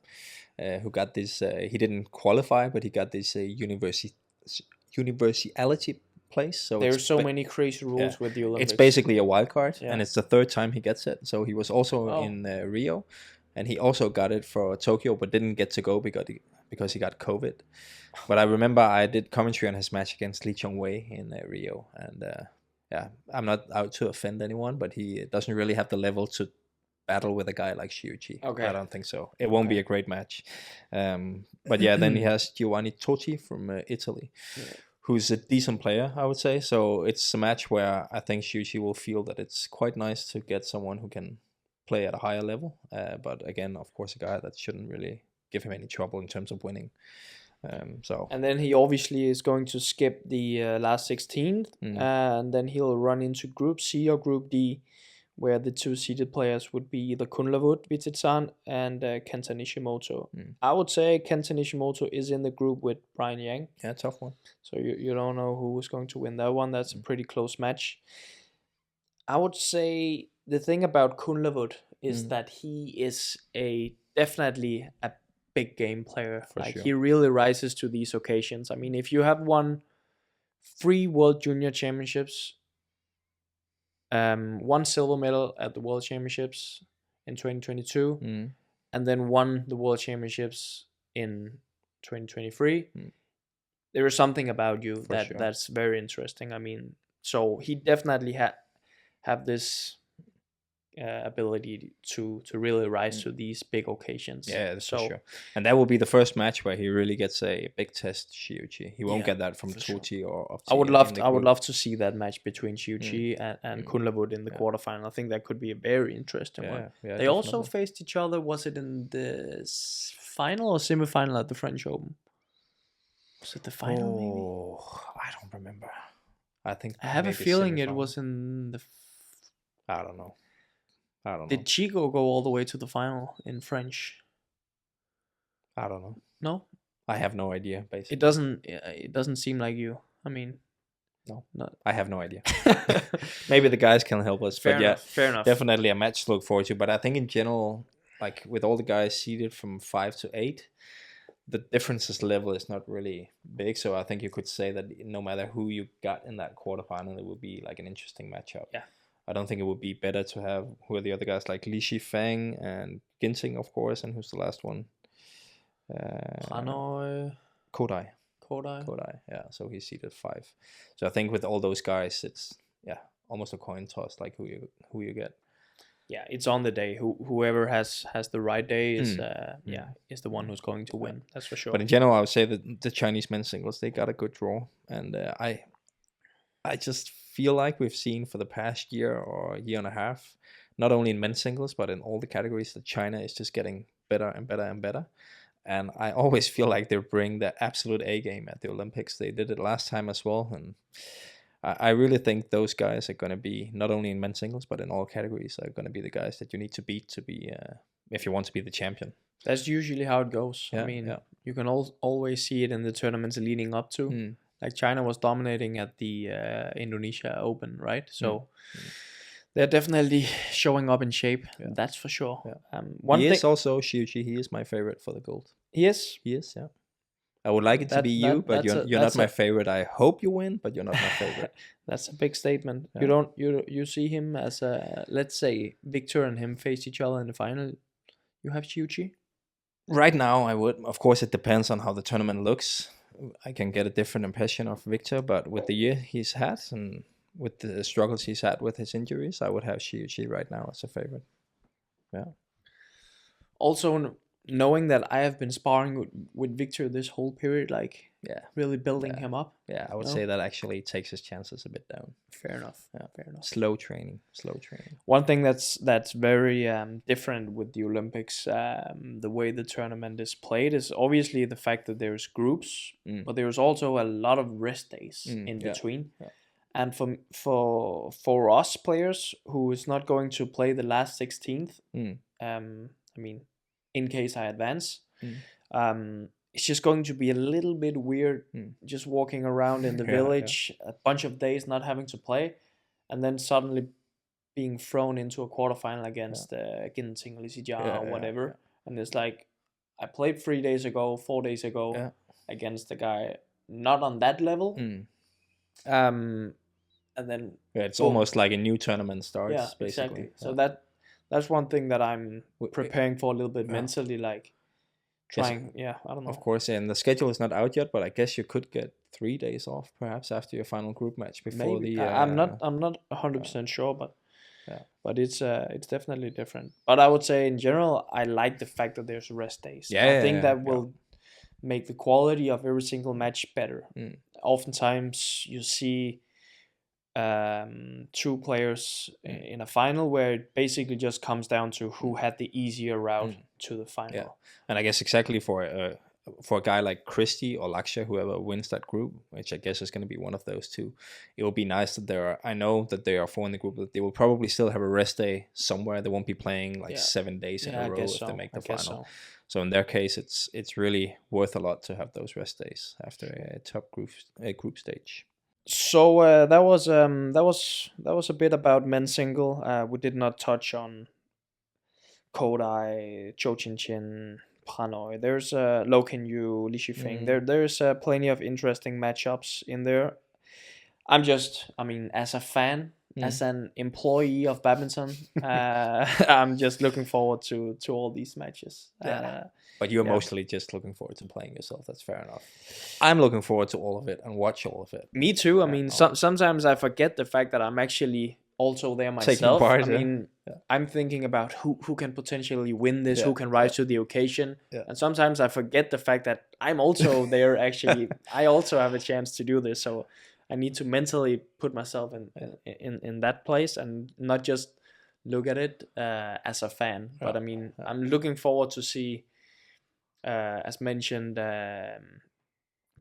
who got this. He didn't qualify, but he got this universality place. So there's so many crazy rules with the Olympics. It's basically a wild card, and it's the third time he gets it. So he was also in Rio, and he also got it for Tokyo, but didn't get to go because he got COVID. But I remember I did commentary on his match against Lee Chong-wei in Rio, and I'm not out to offend anyone, but he doesn't really have the level to battle with a guy like Shiuchi. Okay. I don't think so. It won't be a great match. But yeah, then he has Giovanni Totti from Italy, who's a decent player, I would say. So it's a match where I think Shiuchi will feel that it's quite nice to get someone who can play at a higher level. But again, of course, a guy that shouldn't really give him any trouble in terms of winning. And then he obviously is going to skip the last 16, and then he'll run into Group C or Group D, where the 2 seeded players would be either Kunlavut, Vititsan, and Kenta Nishimoto. I would say Kenta Nishimoto is in the group with Brian Yang. Yeah, tough one. So you don't know who is going to win that one. That's a pretty close match. I would say the thing about Kunlavut is that he is definitely a big game player. He really rises to these occasions. I mean, if you have won 3 World Junior Championships, 1 silver medal at the World Championships in 2022, and then won the World Championships in 2023, there is something about you that's very interesting. I mean, so he definitely have this ability to really rise to these big occasions. Yeah, that's for sure. And that will be the first match where he really gets a big test, Shiuchi. He won't get that from Totti or Opti. I would love to see that match between Shiuchi and Kunlavut in the quarterfinal. I think that could be a very interesting one. Yeah, they also faced each other. Was it in the final or semi-final at the French Open? Was it the final? Maybe? I don't remember. I have a feeling it was in the. I don't know. Did Chico go all the way to the final in French? I don't know. No? I have no idea, basically. It doesn't seem like you. I mean, no. I have no idea. Maybe the guys can help us. Fair enough. Definitely a match to look forward to. But I think in general, like with all the guys seeded from 5 to 8, the differences level is not really big. So I think you could say that no matter who you got in that quarterfinal, it would be like an interesting matchup. Yeah. I don't think it would be better to have who are the other guys like Li Shifeng and Ginting, of course, and who's the last one? Hanoi, Kodai. Kodai. Yeah. So he's seeded 5. So I think with all those guys, it's almost a coin toss, like who you get. Yeah, it's on the day. Whoever has the right day is is the one who's going to win. That's for sure. But in general, I would say that the Chinese men's singles, they got a good draw, and I just feel like we've seen for the past year or year and a half, not only in men's singles but in all the categories, that China is just getting better and better and better. And I always feel like they bring the absolute A game at the Olympics. They did it last time as well, and I really think those guys are going to be, not only in men's singles but in all categories, are going to be the guys that you need to beat to be if you want to be the champion. That's usually how it goes. I mean, you can always see it in the tournaments leading up to. Like China was dominating at the Indonesia Open, right? So they're definitely showing up in shape. That's for sure. He is also Xiuqi. He is my favorite for the gold. He is. Yeah. I would like it to be you, but you're not my favorite. I hope you win, but you're not my favorite. That's a big statement. You see him as a, let's say Victor and him face each other in the final. You have Xiuqi? Right now, I would. Of course, it depends on how the tournament looks. I can get a different impression of Victor, but with the year he's had and with the struggles he's had with his injuries, I would have Xiuqi right now as a favorite. Yeah. Also, knowing that I have been sparring with Victor this whole period, like really building him up. Yeah, I would say that actually takes his chances a bit down. Fair enough. Yeah, fair enough. Slow training. One thing that's very different with the Olympics, the way the tournament is played, is obviously the fact that there's groups, but there's also a lot of rest days in between. Yeah. And for us players who is not going to play the last 16th, I mean, in case I advance, it's just going to be a little bit weird just walking around in the village a bunch of days not having to play, and then suddenly being thrown into a quarterfinal against Ginting, Lisijia, or whatever. And it's like, I played 4 days ago against a guy not on that level. And then it's almost like a new tournament starts. Yeah, basically. Exactly. So that's one thing that I'm preparing for a little bit mentally, like trying. I don't know. Of course, and the schedule is not out yet, but I guess you could get 3 days off perhaps after your final group match before Maybe. I'm not 100% sure, but it's definitely different. But I would say in general, I like the fact that there's rest days. I think that will make the quality of every single match better. Oftentimes you see 2 players in a final where it basically just comes down to who had the easier route to the final. And I guess exactly for a guy like Christie or Laksha, whoever wins that group, which I guess is going to be one of those 2, it will be nice that I know that there are 4 in the group, that they will probably still have a rest day somewhere. They won't be playing 7 days in a row if they make the final. So in their case, it's really worth a lot to have those rest days after a top group stage. So that was a bit about men's single. We did not touch on Kodai, Zhou Qinchin, Hanoi. There's Lo Ken Yu, Li Shifeng. There's plenty of interesting matchups in there. As a fan, as an employee of badminton, I'm just looking forward to all these matches. But you're mostly just looking forward to playing yourself. That's fair enough. I'm looking forward to all of it and watch all of it. Me too. I mean, sometimes I forget the fact that I'm actually also there myself. Part, I'm thinking about who can potentially win this, who can rise to the occasion. And sometimes I forget the fact that I'm also there actually. I also have a chance to do this. So I need to mentally put myself in that place and not just look at it as a fan. But I mean, I'm looking forward to see, as mentioned,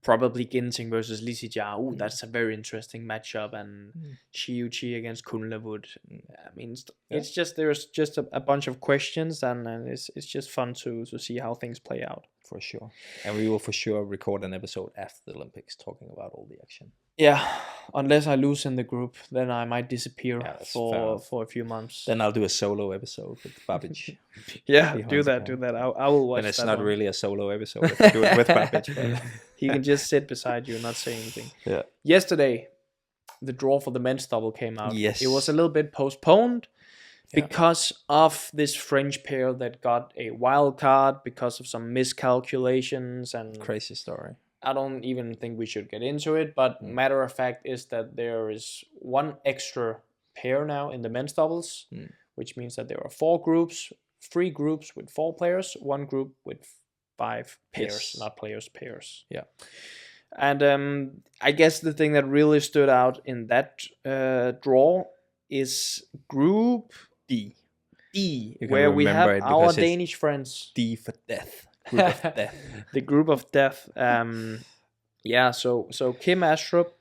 probably Ginting versus Lisijia. That's a very interesting matchup. And Xiuqi against Kunlavut. I mean, it's just, there's just a bunch of questions, and it's just fun to see how things play out. For sure. And we will for sure record an episode after the Olympics talking about all the action. Yeah, unless I lose in the group, then I might disappear for a few months. Then I'll do a solo episode with Babic. do that. I will watch that. And it's not really a solo episode if I do it with Babic. He can just sit beside you and not say anything. Yeah. Yesterday, the draw for the men's double came out, Yes. it was a little bit postponed because of this French pair that got a wild card because of some miscalculations and Crazy story. I don't even think we should get into it, but matter of fact is that there is one extra pair now in the men's doubles, which means that there are 4 groups, 3 groups with 4 players, 1 group with 5 pairs, not players, pairs. Yeah. And I guess the thing that really stood out in that draw is Group D. Where we have our Danish friends. D for death. Group of death. The group of death. So Kim Astrup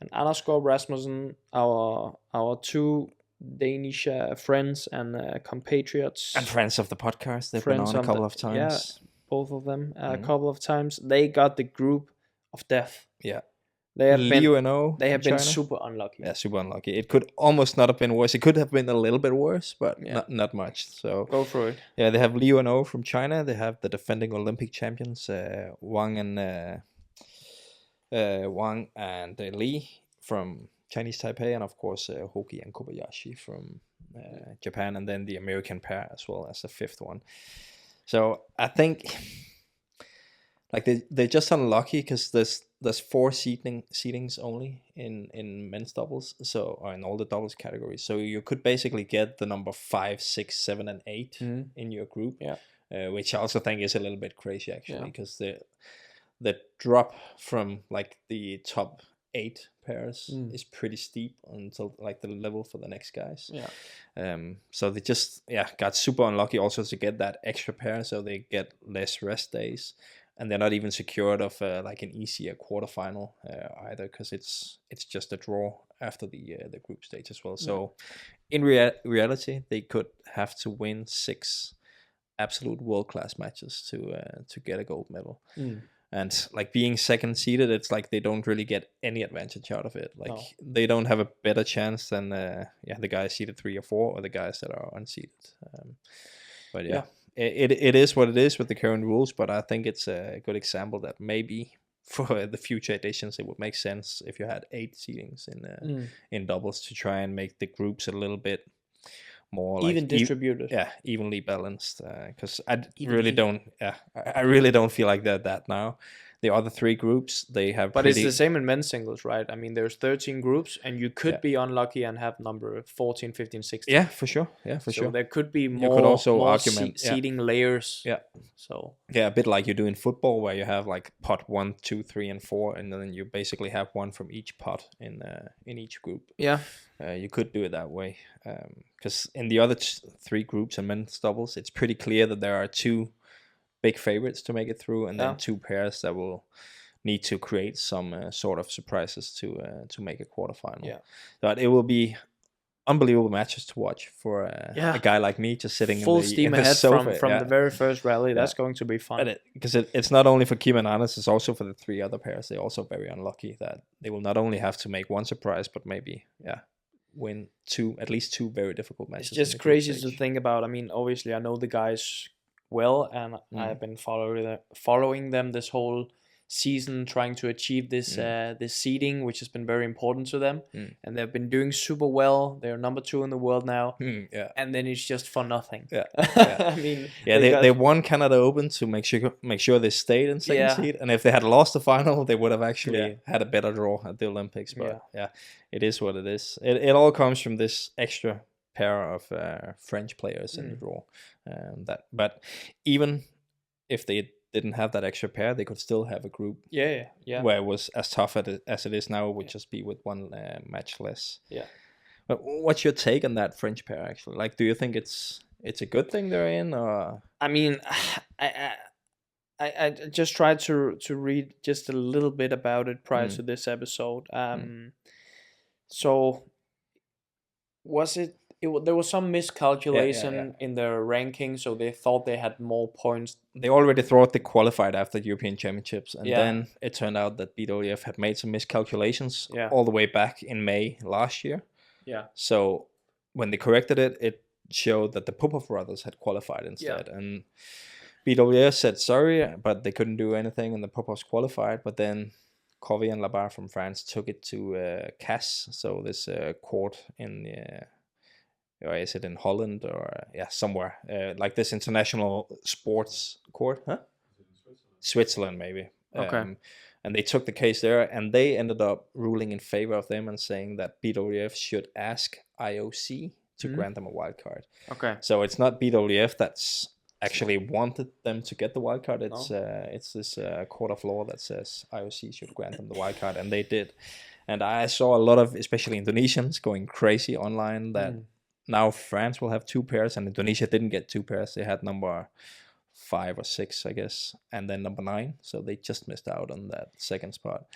and Anders Skov Rasmussen, our 2 Danish friends and compatriots. And friends of the podcast. They've been on a couple of times. Yeah, both of them a couple of times. They got the group of death. Yeah. They have They have been super unlucky. Yeah, super unlucky. It could almost not have been worse. It could have been a little bit worse, but not much. So go for it. Yeah, they have Liu and O from China. They have the defending Olympic champions Wang and Li from Chinese Taipei, and of course Hoki and Kobayashi from Japan, and then the American pair as well as the 5th one. So I think like they're just unlucky because there's 4 seedings only in men's doubles, so or in all the doubles categories. So you could basically get the number 5, 6, 7, and 8 in your group. Yeah. Which I also think is a little bit crazy actually, because the drop from like the top 8 pairs is pretty steep until like the level for the next guys. Yeah. So they just got super unlucky also to get that extra pair, so they get less rest days. And they're not even secured of like an easier quarterfinal either, because it's just a draw after the group stage as well. So in reality, they could have to win 6 absolute world-class matches to get a gold medal. And like being second seeded, it's like they don't really get any advantage out of it. Like they don't have a better chance than the guys seeded 3 or 4 or the guys that are unseeded. But It is what it is with the current rules, but I think it's a good example that maybe for the future editions it would make sense if you had 8 seedings in doubles to try and make the groups a little bit more even distributed. Evenly balanced. Because I really don't feel like that now. The other 3 groups, they have But it's the same in men's singles, right? I mean, there's 13 groups, and you could be unlucky and have number 14, 15, 16. Yeah, for sure. So there could be more, could also more seeding layers. Yeah. So a bit like you do in football, where you have like pot 1, 2, 3, and 4, and then you basically have one from each pot in each group. Yeah. You could do it that way. Because in the other 3 groups in men's doubles, it's pretty clear that there are 2 big favorites to make it through, and then 2 pairs that will need to create some sort of surprises to make a quarterfinal. Yeah. But it will be unbelievable matches to watch for a guy like me just sitting full in the, steam in the ahead sofa. from the very first rally. That's going to be fun. Because it's not only for Kim and Anders, it's also for the 3 other pairs. They're also very unlucky that they will not only have to make 1 surprise, but maybe win at least 2 very difficult matches. It's just crazy to think about. I mean, obviously I know the guys well, and I've been following them this whole season, trying to achieve this this seeding, which has been very important to them, and they've been doing super well. They're number 2 in the world now, and then it's just for nothing. I mean, they won Canada Open to make sure they stayed in second seed, and if they had lost the final, they would have actually had a better draw at the Olympics. But it is what it is. It all comes from this extra pair of French players in the draw. But even if they didn't have that extra pair, they could still have a group. Where it was as tough as it is now, it would just be with 1 match less. But what's your take on that French pair actually? Like, do you think it's a good thing they're in, or? I mean, I just tried to read just a little bit about it prior to this episode. So was it? There was some miscalculation in their ranking, so they thought they had more points. They already thought they qualified after the European Championships, and then it turned out that BWF had made some miscalculations all the way back in May last year. So when they corrected it, it showed that the Popov brothers had qualified instead, and BWF said sorry, but they couldn't do anything, and the Popovs qualified. But then Covey and Labar from France took it to CAS, so this court in or is it in Holland or somewhere like this international sports court, huh? Switzerland maybe. Okay. And they took the case there, and they ended up ruling in favor of them and saying that BWF should ask IOC to grant them a wild card. Okay. So it's not BWF that's actually wanted them to get the wild card. It's this court of law that says IOC should grant them the wild card, and they did. And I saw a lot of, especially Indonesians, going crazy online that now France will have 2 pairs, and Indonesia didn't get 2 pairs. They had number 5 or 6, I guess, and then number 9. So they just missed out on that second spot.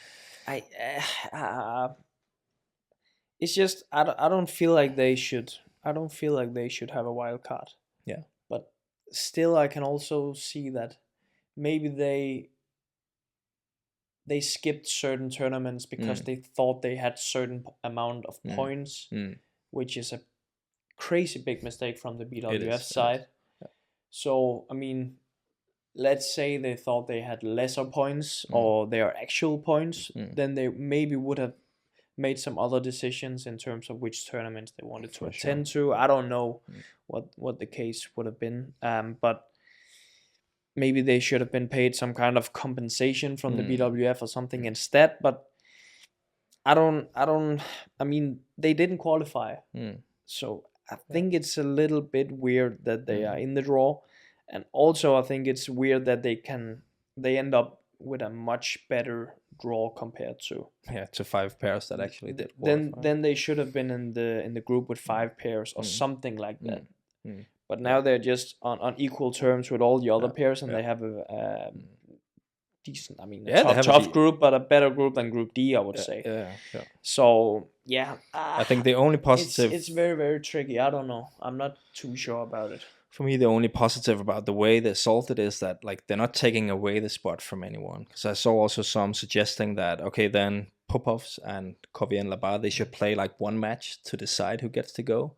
It's just I don't feel like they should. I don't feel like they should have a wild card. Yeah. But still, I can also see that maybe they skipped certain tournaments because they thought they had certain amount of points, which is a crazy big mistake from the BWF side. Yeah. So, I mean, let's say they thought they had lesser points or their actual points, then they maybe would have made some other decisions in terms of which tournaments they wanted to attend to. I don't know what the case would have been, but maybe they should have been paid some kind of compensation from the BWF or something instead. But I mean, they didn't qualify, so I think it's a little bit weird that they are in the draw, and also I think it's weird that they end up with a much better draw compared to 5 pairs that actually did qualify. Then they should have been in the group with 5 pairs or something like that. But now they're just on equal terms with all the other pairs, and they have a decent, I mean, tough group, but a better group than Group D, I would say. Yeah. So I think the only positive, it's very, very tricky. I don't know. I'm not too sure about it. For me, the only positive about the way they solved it is that like they're not taking away the spot from anyone. Because I saw also some suggesting that then Popovs and Covey and Labar, they should play like one match to decide who gets to go.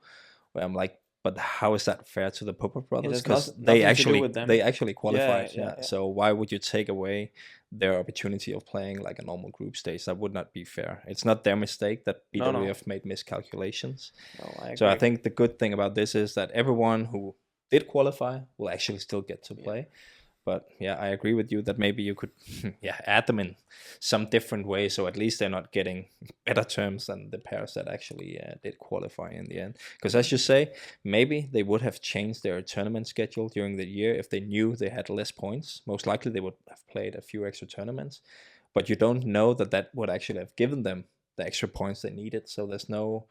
Where I'm like, but how is that fair to the Popov brothers? Because they actually qualified. Yeah. So why would you take away their opportunity of playing like a normal group stage? That would not be fair. It's not their mistake that BWF made miscalculations. No, I agree. So I think the good thing about this is that everyone who did qualify will actually still get to play. But I agree with you that maybe you could add them in some different way, so at least they're not getting better terms than the pairs that actually did qualify in the end. Because as you say, maybe they would have changed their tournament schedule during the year if they knew they had less points. Most likely they would have played a few extra tournaments, but you don't know that would actually have given them the extra points they needed. So there's no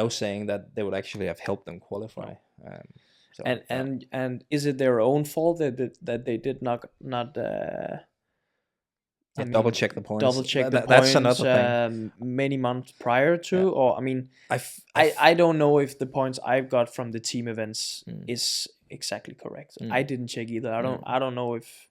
saying that they would actually have helped them qualify. So, and is it their own fault that they did not double check the points? Double check the that's points another thing. Many months prior to, or I mean, I don't know if the points I've got from the team events is exactly correct. I didn't check either. I don't know if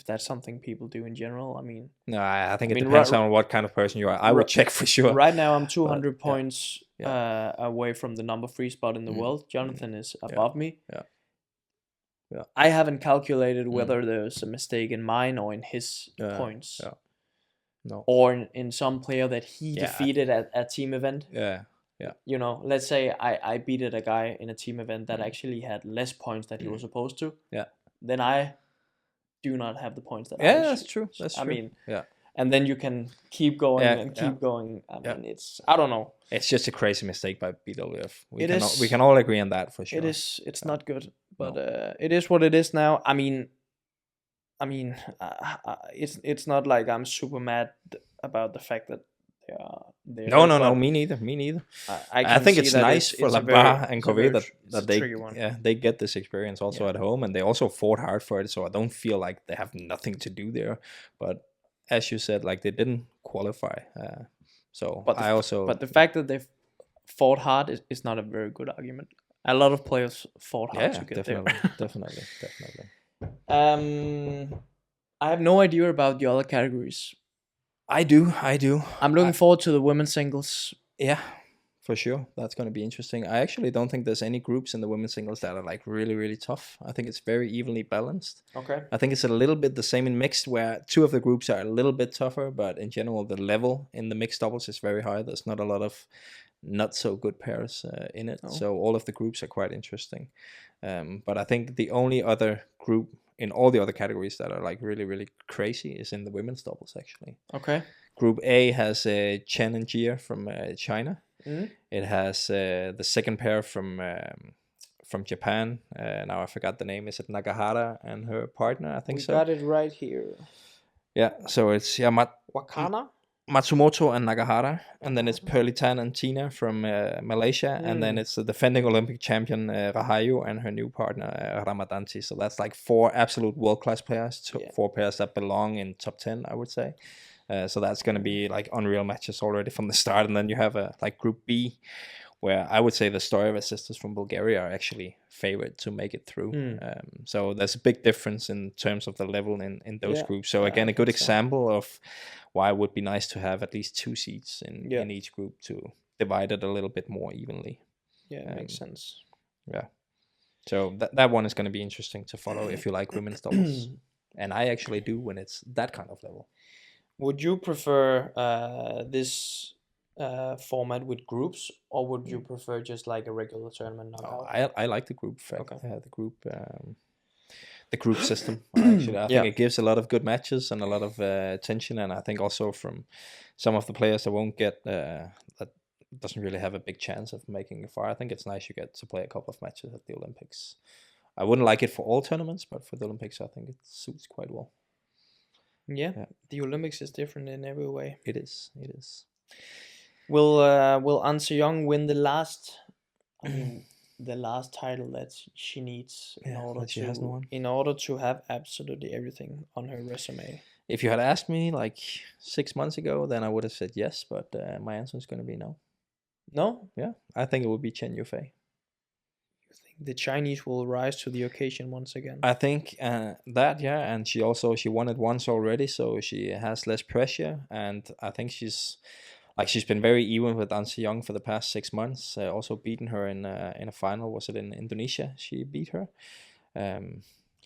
that's something people do in general. I mean, no, I think it depends on what kind of person you are. I would check for sure. Right now, I'm 200 points away from the number 3 spot in the world. Jonathan is above me. Yeah. I haven't calculated whether there's a mistake in mine or in his points. Yeah. No. Or in some player that he defeated at a team event. Yeah. You know, let's say I beat a guy in a team event that actually had less points that he was supposed to. Yeah. Then I do not have the points that that's true. That's true. I mean, and then you can keep going and keep going. I mean, I don't know. It's just a crazy mistake by BWF. We can all agree on that for sure. It is. It's not good, but it is what it is now. I mean, it's not like I'm super mad about the fact that they are. No. Me neither. I think it's nice for Labar and Covey that they get this experience also at home, and they also fought hard for it. So I don't feel like they have nothing to do there. But as you said, like they didn't qualify. But the fact that they fought hard is not a very good argument. A lot of players fought hard to get there. Definitely. I have no idea about the other categories. I do. I'm looking forward to the women's singles. Yeah, For sure, that's going to be interesting. I actually don't think there's any groups in the women's singles that are like really, really tough. I think it's very evenly balanced. Okay. I think it's a little bit the same in mixed, where two of the groups are a little bit tougher, but in general, the level in the mixed doubles is very high. There's not a lot of not so good pairs in it, so all of the groups are quite interesting. But I think the only other group in all the other categories that are like really, really crazy is in the women's doubles actually. Okay. Group A has Chen and Jia from China. Mm. It has the second pair from Japan. Now I forgot the name. Is it Nagahara and her partner? I think We so. got it right here. Yeah. So it's Wakana. Matsumoto and Nagahara, and then it's Perlitan and Tina from Malaysia, and then it's the defending Olympic champion Rahayu and her new partner Ramadanti. So that's like 4 absolute world-class players, 4 pairs that belong in top 10, I would say. So that's going to be like unreal matches already from the start, and then you have a like Group B, where I would say the Stoyeva sisters from Bulgaria are actually favored to make it through. So there's a big difference in terms of the level in those groups. So again, a good example of why it would be nice to have at least 2 seats in each group to divide it a little bit more evenly. Yeah, makes sense. Yeah. So that one is going to be interesting to follow if you like women's doubles. And I actually do when it's that kind of level. Would you prefer this format with groups, or would you prefer just like a regular tournament knockout? I like the group the group system. Actually, I think it gives a lot of good matches and a lot of tension, and I think also from some of the players that won't get that doesn't really have a big chance of making it far. I think it's nice you get to play a couple of matches at the Olympics. I wouldn't like it for all tournaments, but for the Olympics, I think it suits quite well. Yeah, the Olympics is different in every way. It is. It is. Will An Se-young win the last? I mean, the last title that she needs in order to have absolutely everything on her resume. If you had asked me like 6 months ago, then I would have said yes, but my answer is going to be no. No? Yeah, I think it would be Chen Yufei. You think the Chinese will rise to the occasion once again? I think and she won it once already, so she has less pressure, and I think she's been very even with An Se-young for the past 6 months. Also beaten her in a final. Was it in Indonesia? She beat her.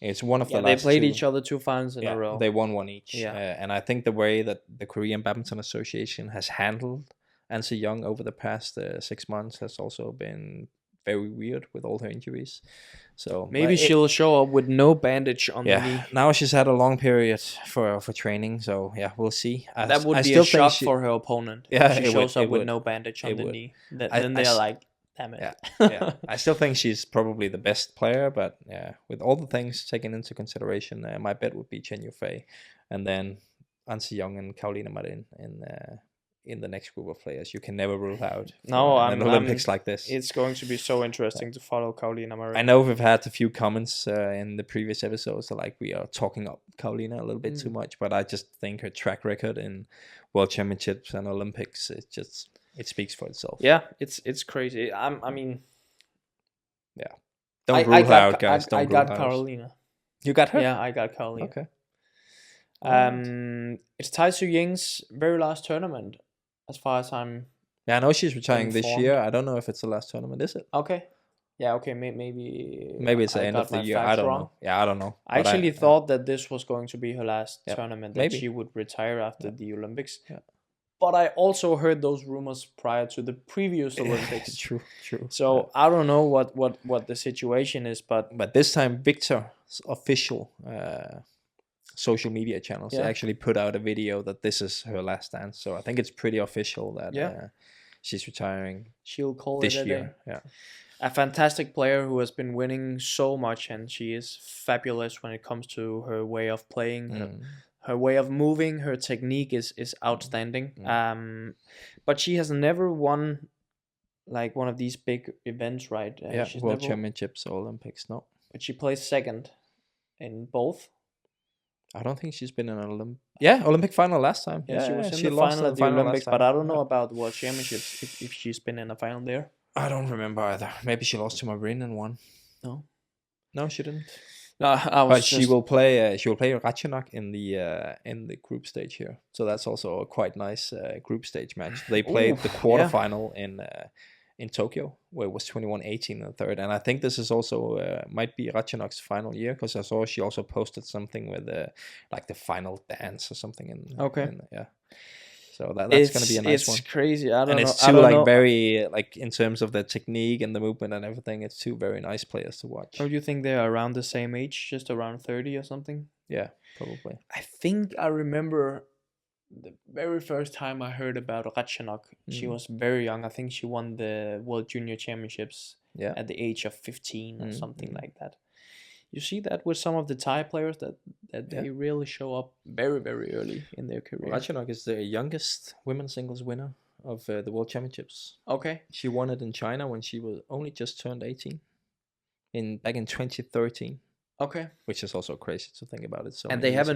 It's one of the last. They played each other 2 finals in a row. They won one each. And I think the way that the Korean Badminton Association has handled An Se-young over the past 6 months has also been very weird with all her injuries. So maybe she'll show up with no bandage on the knee. Now she's had a long period for training, so we'll see. That would be a shock for her opponent. Yeah, if she shows up with no bandage on the knee. Then they're like, damn it. I still think she's probably the best player, but with all the things taken into consideration, my bet would be Chen Yufei, and then An Se-young and Caroline Marin in the next group of players. You can never rule out an Olympics like this. It's going to be so interesting to follow Caroline Marin. I know we've had a few comments in the previous episodes that like we are talking up Caroline a little bit too much, but I just think her track record in World Championships and Olympics, it speaks for itself. Yeah, it's crazy. I mean, don't rule her out, guys. I got Carolina. You got her? Yeah, I got Carolina. Okay. It's Tai Tzu Ying's very last tournament, as far as I'm. Yeah, I know she's retiring this year. I don't know if it's the last tournament. Is it? Okay. Yeah. Okay. Maybe. Maybe it's the end of the year. I don't know. Yeah, I don't know. I actually thought that this was going to be her last tournament. That she would retire after the Olympics. Yeah. But I also heard those rumors prior to the previous Olympics. True. So I don't know what the situation is, but this time Victor's official social media channels actually put out a video that this is her last dance. So I think it's pretty official that she's retiring. She'll call this it year. Yeah. A fantastic player who has been winning so much, and she is fabulous when it comes to her way of playing. Her way of moving, her technique is outstanding. But she has never won like one of these big events, right? She's World Championships or Olympics, no. But she placed second in both. I don't think she's been in an Olympic final last time. Yeah, she was in the final at the Olympics, but I don't know about the World Championships if she's been in a final there. I don't remember either. Maybe she lost to Marin in one. No, she didn't. No, I was But she will play Ratchanok in the group stage here. So that's also a quite nice group stage match. They played the quarterfinal in Tokyo, where it was 21-18 in the third. And I think this is also might be Ratchanok's final year, because I saw she also posted something with like the final dance or something. Yeah. So that's going to be a nice one. It's crazy. I don't know. And it's two like very like in terms of the technique and the movement and everything. It's two very nice players to watch. Don't you think they're around the same age, just around 30 or something? Yeah, probably. I think I remember the very first time I heard about Ratchanok. She was very young. I think she won the World Junior Championships at the age of 15 or something like that. You see that with some of the Thai players that they really show up very, very early in their career. Ratchanok is the youngest women's singles winner of the World Championships. Okay. She won it in China when she was only just turned 18 back in 2013. Okay. Which is also crazy to think about it. So and they have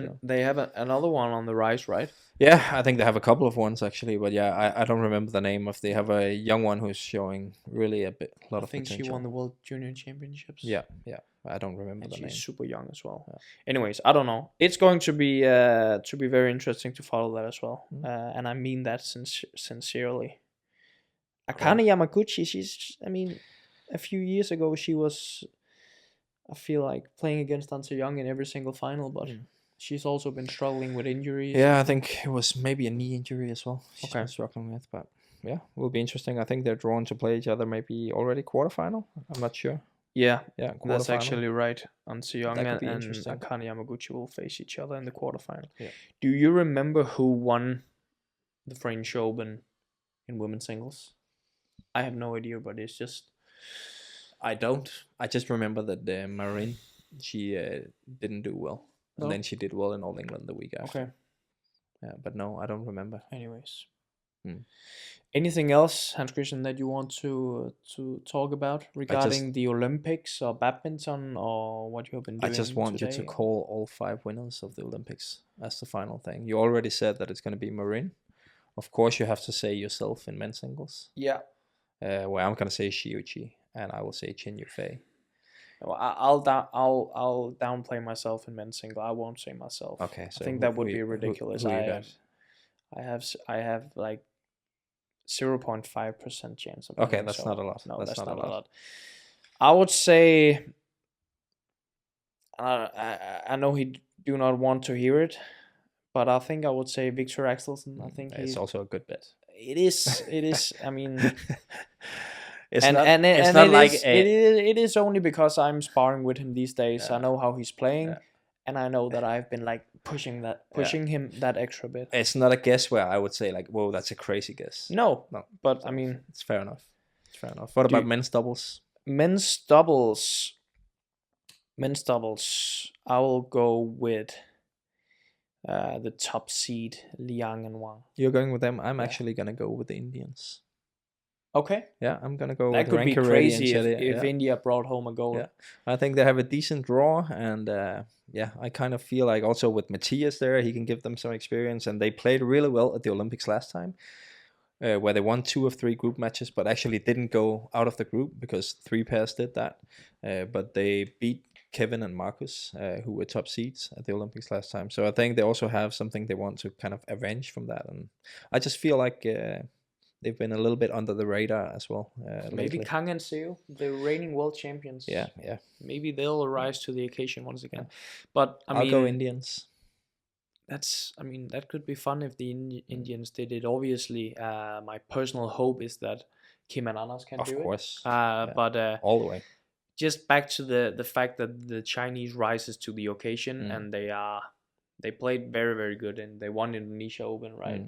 another one on the rise, right? Yeah, I think they have a couple of ones actually, but yeah, I don't remember the name of. They have a young one who's showing really a lot of potential. I think she won the World Junior Championships. Yeah. I don't remember the name. She's super young as well. Yeah. Anyways, I don't know. It's going to be very interesting to follow that as well, and I mean that sincerely. Akane Yamaguchi, a few years ago she was, I feel like, playing against Anta Young in every single final, but she's also been struggling with injuries. Yeah, I think it was maybe a knee injury as well. She's been struggling with, but yeah, will be interesting. I think they're drawn to play each other maybe already quarterfinal. I'm not sure. Yeah, that's actually right. Anta Young and Akane Yamaguchi will face each other in the quarterfinal. Yeah. Do you remember who won the French Open in women's singles? I have no idea, but it's just... I don't. I just remember that Marin, she didn't do well. And then she did well in All England the week after. Okay. Yeah, but no, I don't remember. Anyways. Anything else, Hans Christian, that you want to talk about regarding the Olympics or badminton or what you have been doing? I just want you to call all 5 winners of the Olympics as the final thing. You already said that it's going to be Marin. Of course, you have to say yourself in men's singles. Yeah. Where I'm going to say Shiuchi, and I will say Chen Yufei. Well, I'll downplay myself in men's single. I won't say myself. Okay, so I think that would be ridiculous. Who you I have like 0.5% chance of. Okay, that's not a lot. No, that's not a lot. I would say. I know he do not want to hear it, but I think I would say Victor Axelsen. I think it's also a good bet. It is. I mean. It is only because I'm sparring with him these days. Yeah. I know how he's playing, and I know that I've been like pushing him that extra bit. It's not a guess where I would say like, whoa, that's a crazy guess. No, but I mean, it's fair enough. What about men's doubles? Men's doubles, I will go with the top seed Liang and Wang. You're going with them. I'm actually gonna go with the Indians. Okay. Yeah, I'm gonna go. That with could be crazy if India brought home a gold. Yeah, I think they have a decent draw, and I kind of feel like also with Matthias there, he can give them some experience, and they played really well at the Olympics last time, where they won 2 of 3 group matches, but actually didn't go out of the group because 3 pairs did that, but they beat Kevin and Marcus, who were top seeds at the Olympics last time. So I think they also have something they want to kind of avenge from that, and I just feel like. They've been a little bit under the radar as well. Maybe Kang and Seo, the reigning world champions. Yeah. Maybe they'll rise to the occasion once again. But I'll go Indians. That could be fun if the Indians did it. Obviously, my personal hope is that Kim and Anas can do it. Of course. But all the way. Just back to the fact that the Chinese rises to the occasion, and they played very, very good, and they won Indonesia Open, right?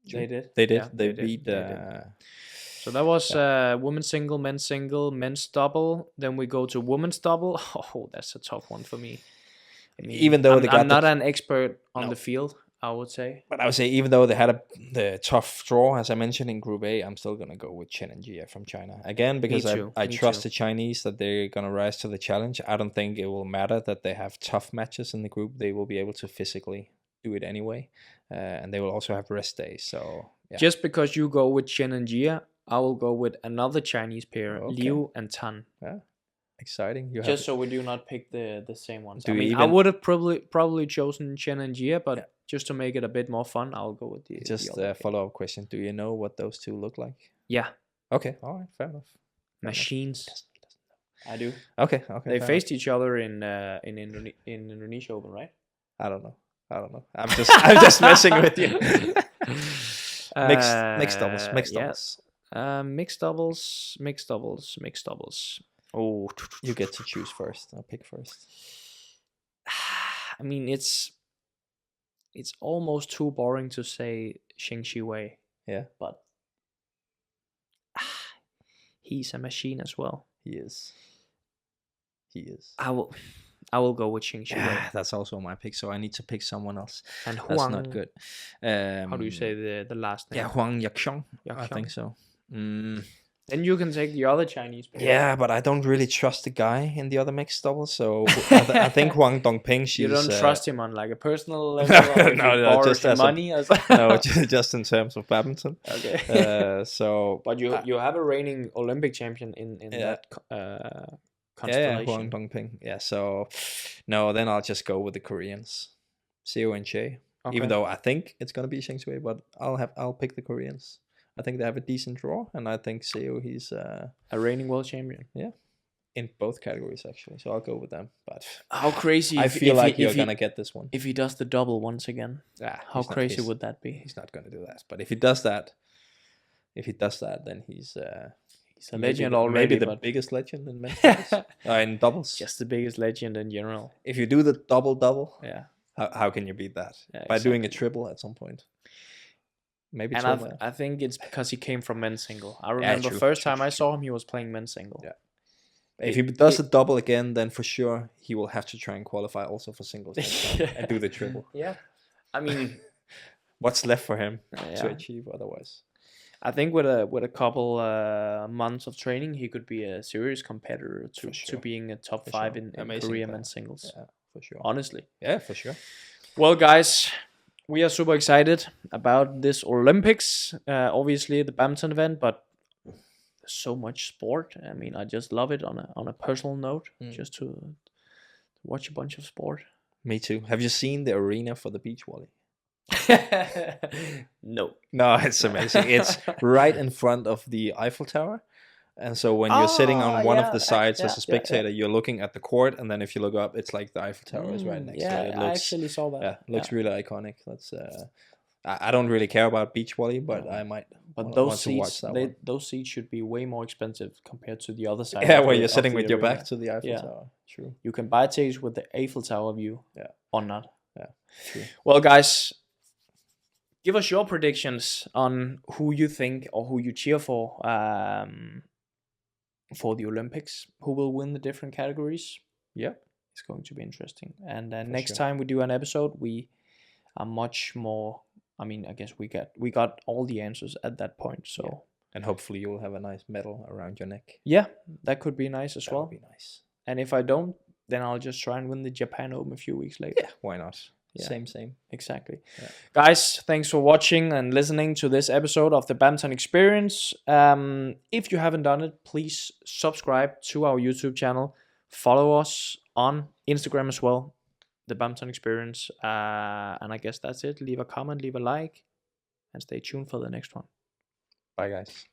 They did. They beat. So that was women's single, men's double. Then we go to women's double. Oh, that's a tough one for me. Even though I'm not an expert on the field, I would say. But I would say even though they had the tough draw, as I mentioned in Group A, I'm still gonna go with Chen and Jia from China again because I trust the Chinese that they're gonna rise to the challenge. I don't think it will matter that they have tough matches in the group. They will be able to physically do it anyway. And they will also have rest days. So just because you go with Chen and Jia, I will go with another Chinese pair, Liu and Tan. Yeah, exciting. You just so we do not pick the same ones. Do I you mean, I even- would have probably chosen Chen and Jia, but just to make it a bit more fun, I'll go with the just the other a follow-up question. Do you know what those two look like? Yeah, Okay, all right, fair enough. machines. I do. Okay, They fair faced each other in Indonesia Open, right? enough. I don't know. I'm just messing with you. Mixed doubles. Mixed doubles. Oh, You get to choose first. I'll pick first. I mean, it's almost too boring to say Sheng Shi Wei. Yeah, But he's a machine as well. he is. I will go with Sheng Shi Wei. Yeah, that's also my pick. So I need to pick someone else. And That's Huang, not good. how do you say the last name? Yeah, Huang Yaqiong. I Yaqiong. think so. Then you can take the other Chinese player. Yeah, but I don't really trust the guy in the other mixed double. So I think Huang Dongping. You don't trust him on like a personal level. Or if No, you no, borrow just him as money. no, just in terms of badminton. Okay. So, but you have a reigning Olympic champion in that constellation. yeah, Huang Dongping. Yeah. So, no, then I'll just go with the Koreans, Seo and Che. Okay. Even though I think it's gonna be Sheng Shui, but I'll pick the Koreans. I think they have a decent draw, and I think Seo, he's a reigning world champion. Yeah, in both categories actually. So I'll go with them. But how crazy! I feel like you're gonna get this one. If he does the double once again, how crazy would that be? He's not gonna do that. But if he does that, then he's a legend already. Maybe the biggest legend in men's doubles. In doubles. Just the biggest legend in general. If you do the double, yeah, how can you beat that? Yeah, by doing a triple at some point. Maybe. And I think it's because he came from men's single. I remember first time I saw him, he was playing men's single. Yeah. If he does a double again, then for sure he will have to try and qualify also for singles and do the triple. Yeah, I mean, what's left for him to achieve otherwise? I think with a couple months of training, he could be a serious competitor to being a top 5 in Korea men's singles. Yeah, for sure. Honestly. Yeah, for sure. Well, guys, we are super excited about this Olympics. Obviously, the badminton event, but there's so much sport. I mean, I just love it on a personal note, just to watch a bunch of sport. Me too. Have you seen the arena for the beach volley? No, it's amazing. It's right in front of the Eiffel Tower. And so when you're sitting on one of the sides as a spectator, you're looking at the court, and then if you look up, it's like the Eiffel Tower is right next to it. I actually saw that. Yeah, looks really iconic. That's I don't really care about beach volley, but I might. But those seats, those seats should be way more expensive compared to the other side. Yeah, where you're sitting with your back to the Eiffel Tower. True. You can buy tickets with the Eiffel Tower view. Yeah. Or not. Yeah. True. Well, guys, give us your predictions on who you think or who you cheer for the Olympics. Who will win the different categories? Yeah, it's going to be interesting. And next time we do an episode, we are much more. I mean, I guess we got all the answers at that point. So and hopefully you'll have a nice medal around your neck. Yeah, that could be nice as well. That would be nice. And if I don't, then I'll just try and win the Japan Open a few weeks later. Yeah, why not? Yeah. Same. Exactly. Yeah. Guys, thanks for watching and listening to this episode of the Badminton Experience. If you haven't done it, please subscribe to our YouTube channel. Follow us on Instagram as well, the Badminton Experience. And I guess that's it. Leave a comment, leave a like, and stay tuned for the next one. Bye, guys.